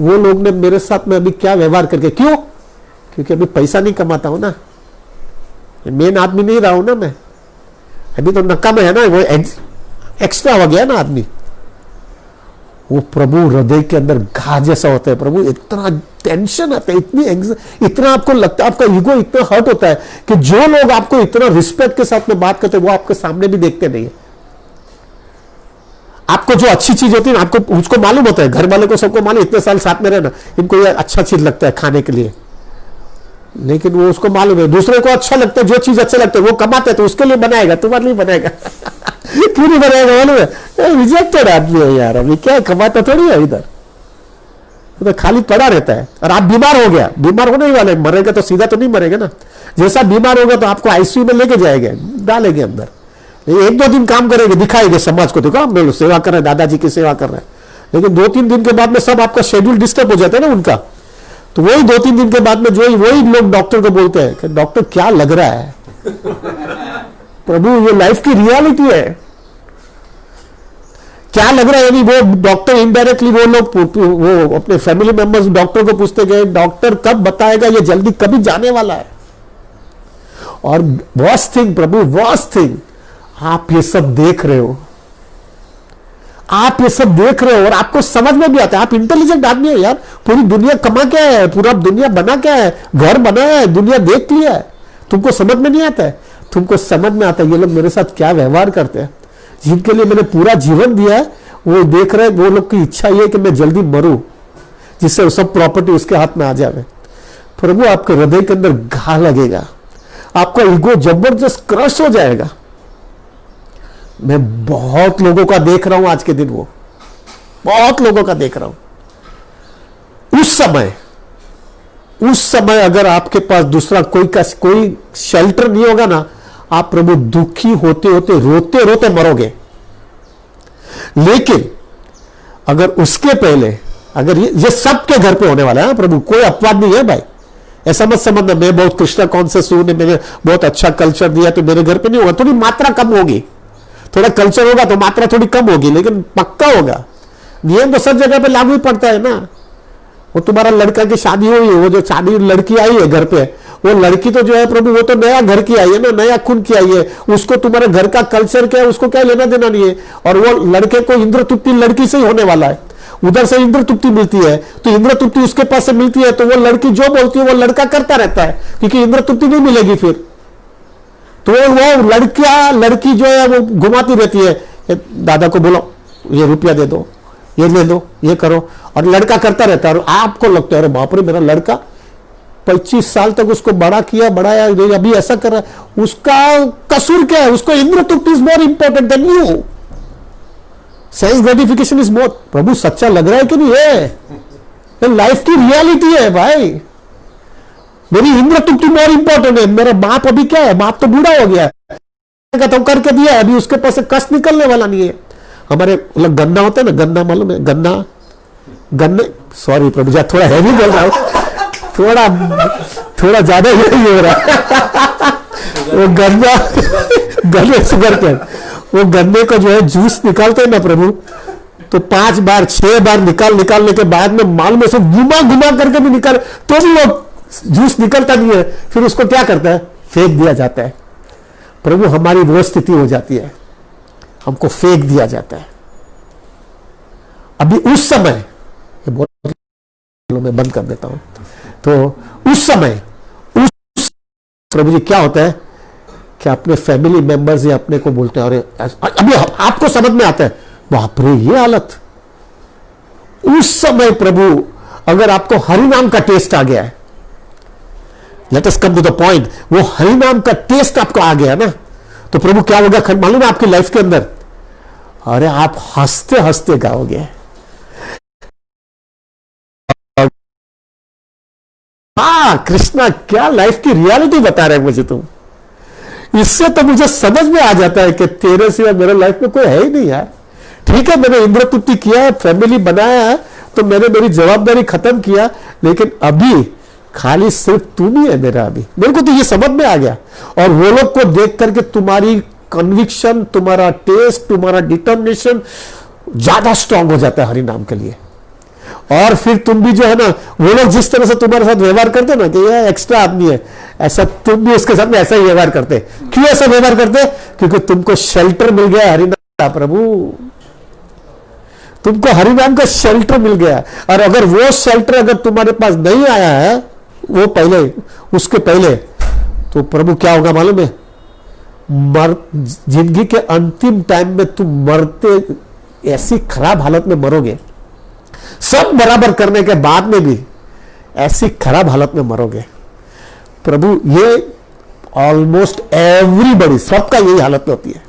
वो लोग ने मेरे साथ में अभी क्या व्यवहार करके, क्यों? क्योंकि अभी पैसा नहीं कमाता हूं ना, मेन आदमी नहीं रहा हूं ना मैं, अभी तो नक्का में है ना, वो एक्स्ट्रा हो गया ना आदमी। वो प्रभु हृदय के अंदर घा जैसा होता है प्रभु, इतना टेंशन आता है, इतना आपको लगता है, आपका ईगो इतना हर्ट होता है कि जो लोग आपको इतना रिस्पेक्ट के साथ में बात करते हैं वो आपके सामने भी देखते नहीं है। आपको जो अच्छी चीज होती है आपको उसको मालूम होता है, घर वाले को सबको मालूम, इतने साल साथ में रहना, इनको ये अच्छा चीज लगता है खाने के लिए, लेकिन वो उसको मालूम है दूसरे को अच्छा लगता है, जो चीज अच्छा लगता है वो कमाते हैं तो उसके लिए बनाएगा, तुम्हारे लिए बनाएगा क्यों नहीं बनाएगा मालूम है? रिजेक्टेड आदमी है यार, अभी क्या कमाता थोड़ी है इधर, तो खाली पड़ा रहता है। और आप बीमार हो गया, बीमार होने ही वाले, मरेगा तो सीधा तो नहीं मरेगा ना, जैसा बीमार होगा तो आपको आईसीयू में लेके जाएंगे, डालेंगे अंदर, 1-2 दिन काम करेंगे, दिखाएंगे समाज को, देखो हम लोग सेवा कर रहे हैं, दादाजी की सेवा कर रहे हैं, लेकिन 2-3 दिन के बाद में सब आपका शेड्यूल डिस्टर्ब हो जाता है ना उनका, तो वही 2-3 दिन के बाद में जो वही लोग डॉक्टर को बोलते हैं कि डॉक्टर क्या लग रहा है प्रभु, ये लाइफ की रियलिटी है, क्या लग रहा है। यानी वो डॉक्टर इनडायरेक्टली वो लोग वो अपने फैमिली मेंबर्स डॉक्टर को पूछते गए, डॉक्टर कब बताएगा, ये जल्दी कभी जाने वाला है। और वर्स्ट थिंग प्रभु, वर्स्ट थिंग, आप ये सब देख रहे हो, आप ये सब देख रहे हो और आपको समझ में भी आता है, आप इंटेलिजेंट आदमी है यार, पूरी दुनिया कमा क्या है, पूरा दुनिया बना क्या है, घर बनाया है, दुनिया देख लिया है, तुमको समझ में नहीं आता है, तुमको समझ में आता है ये लोग मेरे साथ क्या व्यवहार करते हैं, जिनके लिए मैंने पूरा जीवन दिया है, वो देख रहे हैं, वो लोग की इच्छा ये है कि मैं जल्दी मरूं, जिससे सब प्रॉपर्टी उसके हाथ में आ जाए। प्रभु आपके हृदय के अंदर घा लगेगा, आपका ईगो जबरदस्त क्रश हो जाएगा। मैं बहुत लोगों का देख रहा हूं आज के दिन, वो बहुत लोगों का देख रहा हूं। उस समय अगर आपके पास दूसरा कोई शेल्टर नहीं होगा ना, आप प्रभु दुखी होते होते रोते रोते मरोगे। लेकिन अगर उसके पहले, अगर ये सबके घर पे होने वाला है प्रभु, कोई अपवाद नहीं है भाई, ऐसा मत समझना मैं बहुत कृष्णा कॉन्शियस हूं, मैंने बहुत अच्छा कल्चर दिया तो मेरे घर पे नहीं होगा, थोड़ी मात्रा कम होगी, थोड़ा कल्चर होगा तो मात्रा थोड़ी कम होगी, लेकिन पक्का होगा। नियम तो सब जगह पे लागू ही पड़ता है ना। वो तुम्हारा लड़का की शादी हुई है, वो जो शादी लड़की आई है घर पे, वो लड़की तो जो है प्रभु वो तो नया घर की आई है ना, नया खून की आई है, उसको तुम्हारे घर का कल्चर क्या है उसको क्या लेना देना नहीं है। और वो लड़के को इंद्र तृप्ति लड़की से ही होने वाला है, उधर से इंद्र तृप्ति मिलती है, तो इंद्र तृप्ति उसके पास से मिलती है, तो वो लड़की जो बोलती है वो लड़का करता रहता है, क्योंकि इंद्र तृप्ति नहीं मिलेगी फिर, तो वो लड़की जो है वो घुमाती रहती है, दादा को बोलो ये रुपया दे दो, ये ले लो, ये करो, और लड़का करता रहता है। और आपको लगता है अरे बाप रे मेरा लड़का 25 साल तक उसको बड़ा किया, बढ़ाया, अभी ऐसा कर रहा है, उसका कसूर क्या है? उसको इंद्र तृप्ति is more important than you, sense gratification is more. Prabhu सच्चा लग रहा है कि नहीं? है लाइफ की रियलिटी है भाई, मेरी इंद्र तृप्ति मोर इंपॉर्टेंट है। मेरा बाप अभी क्या है, बाप तो बूढ़ा हो गया है, तो करके दिया, अभी उसके पास से कष्ट निकलने वाला नहीं है। हमारे मतलब गन्ना होता है ना, गन्ना मालूम है, गन्ने सॉरी प्रभु जी थोड़ा हैवी बोल रहा हूं, थोड़ा ज्यादा हैवी हो रहा है वो गन्ने शुगर के वो गन्ने को जो है जूस निकालते हैं ना प्रभु, तो 5 बार 6 बार निकालने के बाद में माल में से घुमा करके भी निकाल तो भी वो जूस निकलता नहीं है, फिर उसको क्या करता है? फेंक दिया जाता है। प्रभु हमारी वो स्थिति हो जाती है, हमको फेंक दिया जाता है। अभी उस समय मैं बंद कर देता हूं, तो उस समय प्रभु जी क्या होता है कि अपने फैमिली मेंबर्स या अपने को बोलते हैं, अरे अभी आपको समझ में आता है बाप रे ये हालत। उस समय प्रभु अगर आपको हरि नाम का टेस्ट आ गया है, let us come to the point. वो हरि नाम का टेस्ट आपको आ गया ना, तो प्रभु क्या होगा मालूम है आपकी लाइफ के अंदर? अरे आप हंसते हंसते गाओगे। हाँ कृष्णा, क्या लाइफ की रियलिटी बता रहे हैं मुझे तुम। इससे तो मुझे समझ में आ जाता है कि तेरे सिवा मेरे लाइफ में कोई है ही नहीं यार। ठीक है, मैंने इंद्रतुति किया है, फैमिली बनाया है, तो मैंने मेरी जवाबदारी खत्म किया, लेकिन अभी खाली सिर्फ तुम ही है मेरा। अभी मेरे को तो ये समझ में आ गया। और वो लोग को देख करके तुम्हारी कन्विक्शन, तुम्हारा टेस्ट, तुम्हारा डिटर्मिनेशन ज्यादा स्ट्रांग हो जाता है हरि नाम के लिए। और फिर तुम भी जो है ना, वो लोग जिस तरह से तुम्हारे साथ व्यवहार करते ना कि ये एक्स्ट्रा आदमी है, ऐसा तुम भी उसके साथ में ऐसा ही व्यवहार करते। क्यों ऐसा व्यवहार करते? क्योंकि तुमको शेल्टर मिल गया हरिनाम का। प्रभु, तुमको हरिनाम का शेल्टर मिल गया। और अगर वो शेल्टर अगर तुम्हारे पास नहीं आया है, वो पहले, उसके पहले, तो प्रभु क्या होगा मालूम है? जिंदगी के अंतिम टाइम में तुम मरते ऐसी खराब हालत में मरोगे, सब बराबर करने के बाद में भी ऐसी खराब हालत में मरोगे। प्रभु, ये ऑलमोस्ट एवरीबडी, सबका यही हालत में होती है।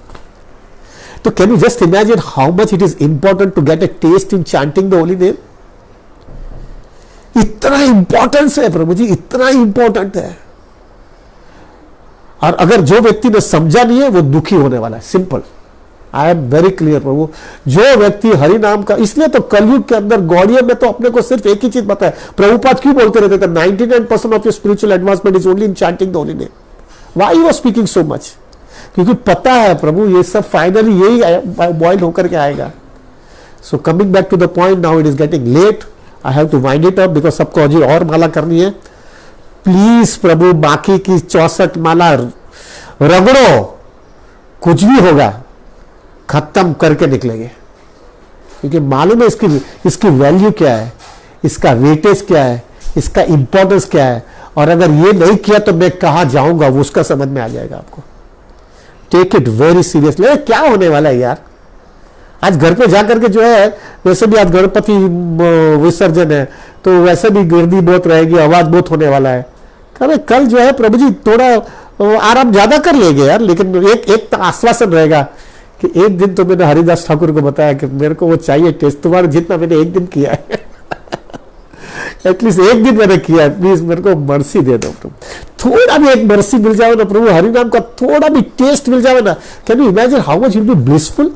तो can you just imagine how much it is important to get a taste in chanting the holy name. इतना इंपॉर्टेंस है प्रभु जी, इतना इंपॉर्टेंट है। और अगर जो व्यक्ति ने समझा नहीं है वो दुखी होने वाला है। Simple, I am very clear Prabhu. जो व्यक्ति हरि नाम का, इसलिए तो कलयुग के अंदर गौड़िया में तो अपने को सिर्फ एक ही चीज पता है। प्रभुपाद क्यों बोलते रहते थे 99% of your spiritual advancement is only in chanting the holy name. Why you are speaking so much? क्योंकि पता है प्रभु ये सब फाइनली यही बॉइल होकर के आएगा। So coming back to the point, now it is getting late, I have to wind it up because सबको अजी और माला करनी है। प्लीज प्रभु, बाकी की 64 माला रगड़ो, कुछ भी होगा खत्म करके निकलेंगे। क्योंकि मालूम है इसकी वैल्यू क्या है, इसका वेटेज क्या है, इसका इंपॉर्टेंस क्या है। और अगर ये नहीं किया तो मैं कहां जाऊंगा, वो उसका समझ में आ जाएगा आपको। Take it very seriously. क्या होने वाला है यार, आज घर पे जाकर के जो है, वैसे भी आज गणपति विसर्जन है, तो वैसे भी गर्दी बहुत रहेगी, आवाज बहुत होने वाला है। अरे कल जो है प्रभु जी थोड़ा आराम ज्यादा कर लेंगे यार, लेकिन एक आश्वासन रहेगा कि एक दिन तो मैंने हरिदास ठाकुर को बताया कि मेरे को वो चाहिए टेस्ट, तुम्हारा जितना मैंने एक दिन किया है एटलीस्ट एक दिन मैंने किया है, प्लीज मेरे को मर्सी दे दो प्रभु। थोड़ा भी एक मर्सी मिल जाए ना प्रभु, हरिनाम का थोड़ा भी टेस्ट मिल जाए ना, can you imagine how much will be blissful.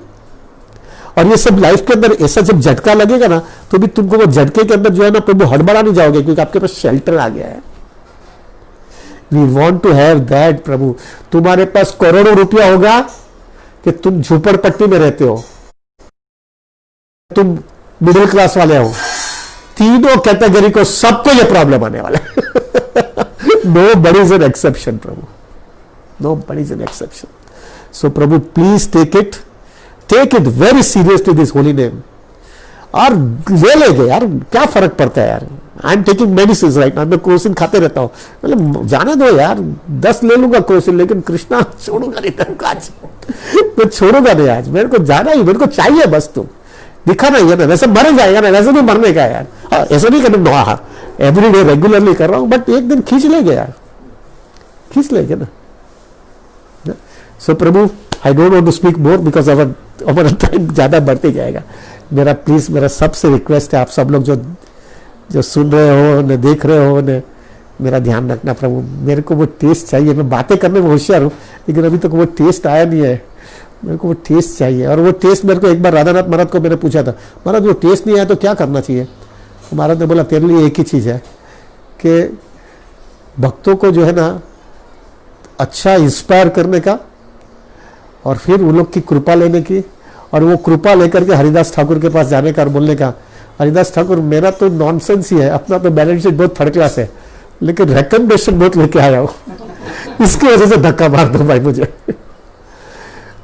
और ये सब लाइफ के अंदर ऐसा जब झटका लगेगा ना, तो भी तुमको वो झटके के अंदर जो है ना प्रभु हड़बड़ा नहीं जाओगे, क्योंकि आपके पास शेल्टर आ गया है। We want to have that Prabhu. तुम्हारे पास करोड़ों रुपया होगा कि तुम झोपड़पट्टी में रहते हो, तुम मिडिल क्लास वाले हो, तीनों कैटेगरी को सबको ये प्रॉब्लम आने वाला है। Nobody is an exception प्रभु, nobody is an exception. So प्रभु please take it very seriously this holy name. और ले लेंगे यार, क्या फर्क पड़ता है यार। I am taking medicine right now, मैं क्रोसिन खाते रहता हूँ, मतलब जाने दो यार, 10 ले लूंगा क्रोसिन, लेकिन कृष्णा छोड़ूंगा नहीं तुमको आज, मैं छोड़ूंगा नहीं आज, मेरे को जाना ही, मेरे को चाहिए बस। तुम दिखाना ही है ना, वैसे मर जाएगा ना, वैसे भी मरने का यार। ऐसा नहीं करना, हाँ एवरी डे रेगुलरली कर रहा हूँ, बट एक दिन खींच लेंगे यार, खींच लेंगे ना। So Prabhu, I don't want to speak more because our time ज्यादा बढ़ते जाएगा। मेरा प्लीज, मेरा सबसे रिक्वेस्ट है, आप सब लोग जो सुन रहे हो न देख रहे हो न, मेरा ध्यान रखना प्रभु। मेरे को वो टेस्ट चाहिए। मैं बातें करने में होशियार हूँ, लेकिन अभी तक वो टेस्ट आया नहीं है। मेरे को वो टेस्ट चाहिए। और वो टेस्ट मेरे को एक बार राधानाथ महाराज को मैंने पूछा था, महाराज वो टेस्ट नहीं आया तो क्या करना चाहिए? तो महाराज ने बोला तेरे लिए एक ही चीज़ है कि भक्तों को जो है ना अच्छा इंस्पायर करने का, और फिर उन लोग की कृपा लेने की, और वो कृपा लेकर के हरिदास ठाकुर के पास जाने का और बोलने का, हरिदास ठाकुर मेरा तो नॉनसेंस ही है, अपना तो बैलेंस शीट बहुत थर्ड क्लास है, लेकिन रिकमेंडेशन बहुत लेके आया हूँ, इसकी वजह से धक्का मार दो भाई मुझे।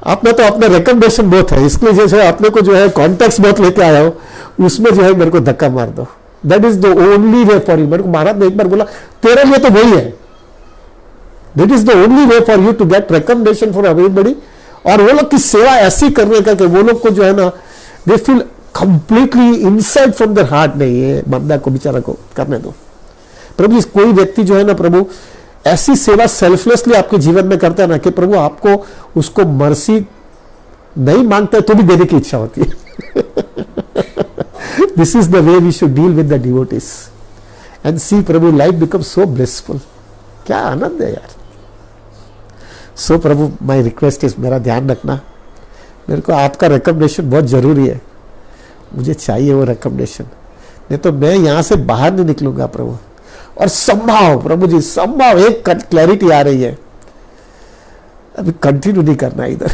अपना तो अपना रिकमेंडेशन बहुत है, इसलिए जैसे अपने को जो है कॉन्टेक्स्ट बहुत लेके आया हो, उसमें जो है मेरे को धक्का मार दो। That is the only way for you. मेरे को महाराज ने एक बार बोला तेरे लिए तो वही है, that is the only way for you to get recommendation for everybody. और वो लोग की सेवा ऐसी करने का कि वो लोग को जो है ना they feel completely inside from their heart. नहीं, ये बंदा को बेचारा को करने दो प्रभु। कोई व्यक्ति जो है ना प्रभु ऐसी सेवा सेल्फलेसली आपके जीवन में करते हैं ना कि प्रभु आपको उसको मर्सी नहीं मांगते तो भी देने की इच्छा होती है। This is the way we should deal with the devotees and see प्रभु लाइफ बिकम सो ब्लिसफुल। क्या आनंद है यार। सो प्रभु माय रिक्वेस्ट इज, मेरा ध्यान रखना, मेरे को आपका रिकमेंडेशन बहुत जरूरी है, मुझे चाहिए वो रिकमेंडेशन, नहीं तो मैं यहां से बाहर नहीं निकलूंगा प्रभु। और संभाव प्रभु जी, संभाव एक क्लैरिटी आ रही है, अभी कंटिन्यू नहीं करना है इधर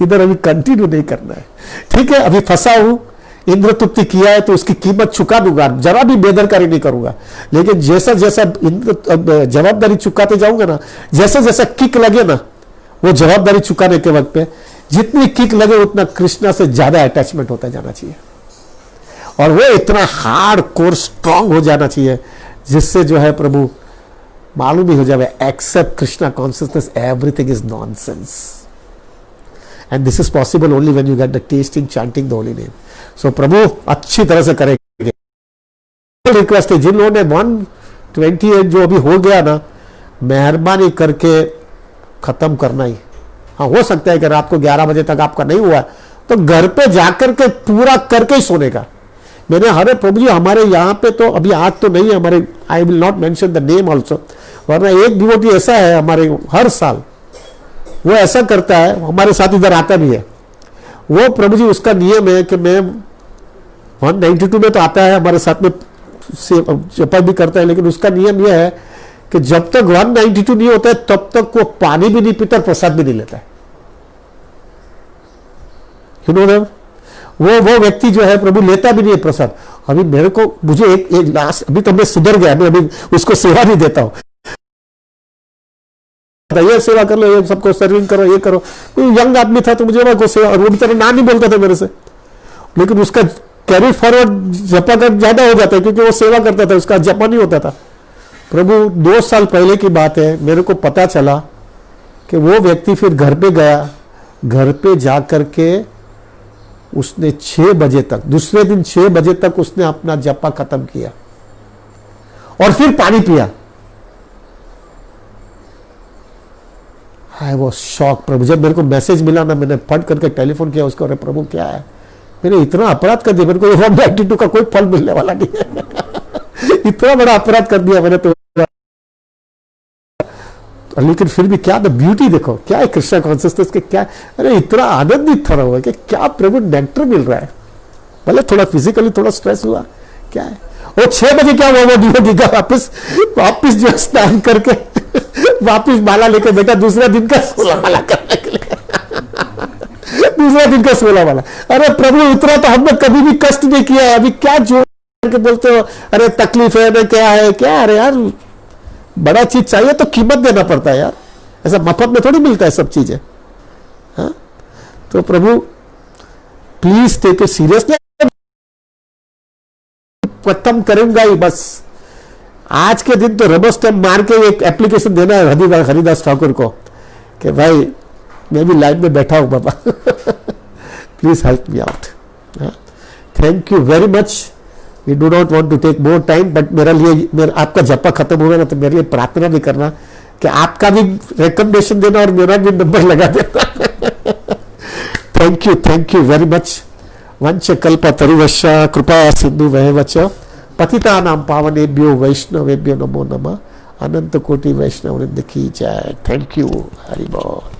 इधर अभी कंटिन्यू नहीं करना है। ठीक है, अभी फंसा हूं, इंद्रतुप्ति किया है तो उसकी कीमत चुका दूंगा, जरा भी बेदरकारी नहीं करूंगा। लेकिन जैसा जैसा जवाबदारी चुकाते जाऊंगा ना, जैसा जैसा किक लगे ना, वो जवाबदारी चुकाने के वक्त पे जितनी किक लगे उतना कृष्णा से ज्यादा अटैचमेंट होता जाना चाहिए, और वो इतना हार्ड कोर स्ट्रांग हो जाना चाहिए जिससे जो है प्रभु मालूम ही हो जाए, except Krishna consciousness, everything is nonsense, and this is possible only when you get the testing chanting the holy name. So Prabhu अच्छी तरह से करेंगे। रिक्वेस्ट है, जिन लोगों ने 128 जो अभी हो गया ना, मेहरबानी करके खत्म करना ही। हाँ, हो सकता है कि रात को 11 बजे तक आपका नहीं हुआ तो घर पे जाकर के पूरा करके ही सोने का। मैंने, अरे प्रभु जी हमारे यहाँ पे तो अभी आज तो नहीं है हमारे, I will not mention the name also, वरना एक डिवोटी ऐसा है हमारे, हर साल वो ऐसा करता है, हमारे साथ इधर आता भी है वो। प्रभु जी उसका नियम है कि मैं 192 में तो आता है हमारे साथ में जपा भी करता है, लेकिन उसका नियम यह है कि जब तक 192 नहीं होता है तब तक वो पानी भी नहीं पीता, प्रसाद भी नहीं लेता है। You know that? वो व्यक्ति जो है प्रभु लेता भी नहीं है प्रसाद। अभी मेरे को, मुझे एक लास्ट, अभी तो मैं सुधर गया, मैं अभी उसको सेवा नहीं देता हूं, ये सेवा कर लो, ये सबको सर्विंग करो, ये करो। यंग आदमी था तो मुझे को सेवा, और वो भी तरह ना नहीं बोलता था मेरे से, लेकिन उसका कैरी फॉरवर्ड जपा कर ज्यादा हो जाता है क्योंकि वो सेवा करता था, उसका जपा नहीं होता था। प्रभु 2 साल पहले की बात है, मेरे को पता चला कि वो व्यक्ति फिर घर पे गया, घर पे जा करके उसने 6 बजे तक, दूसरे दिन 6 बजे तक उसने अपना जपा खत्म किया और फिर पानी पिया। आई वाज शॉक प्रभु। जब मेरे को मैसेज मिला ना, मैंने फट करके टेलीफोन किया उसको, अरे प्रभु क्या है, मैंने इतना अपराध कर दिया, मेरे को 192 का कोई फल मिलने वाला नहीं है इतना बड़ा अपराध कर दिया मैंने तो। लेकिन फिर भी क्या, द ब्यूटी देखो क्या है कृष्णा कॉन्शियसनेस के, क्या, अरे इतना आनंदित था रहा कि क्या प्रभु नेक्टर मिल रहा है। भले थोड़ा फिजिकली थोड़ा स्ट्रेस हुआ, क्या है वो 6 बजे क्या हुआ, वो डिवोटी का वापिस जो स्नान करके वापिस माला लेकर बेटा, दूसरा दिन का 16 माला करने के लिए दूसरा दिन का 16 माला। अरे प्रभु इतना तो हमने कभी भी कष्ट नहीं किया है, अभी क्या जोड़ के बोलते हो, अरे तकलीफ है ना, क्या है क्या। अरे यार बड़ा चीज चाहिए तो कीमत देना पड़ता है यार, ऐसा मफत में थोड़ी मिलता है सब चीजें। हाँ, तो प्रभु प्लीज टेक इट सीरियसली, खत्म करूंगा ही बस। आज के दिन तो रबर स्टैम्प मार के एक एप्लीकेशन देना है हरिदास ठाकुर को कि भाई मैं भी लाइन में बैठा हूं बाबा please help me out. Thank you very much. We do not want to take more time, but मेरा आपका जपा खत्म होगा ना तो मेरे लिए प्रार्थना भी करना कि आपका भी रिकमेंडेशन देना और मेरा भी नंबर लगा देना थैंक यू वेरी मच। वंश कल्पतरुवश्च कृपा सिंधु वैवच पतितानां पावनेभ्यो वैष्णवेभ्यो नमो नमः। अनंत कोटि वैष्णव वृंद की जय। थैंक यू, हरि बोल।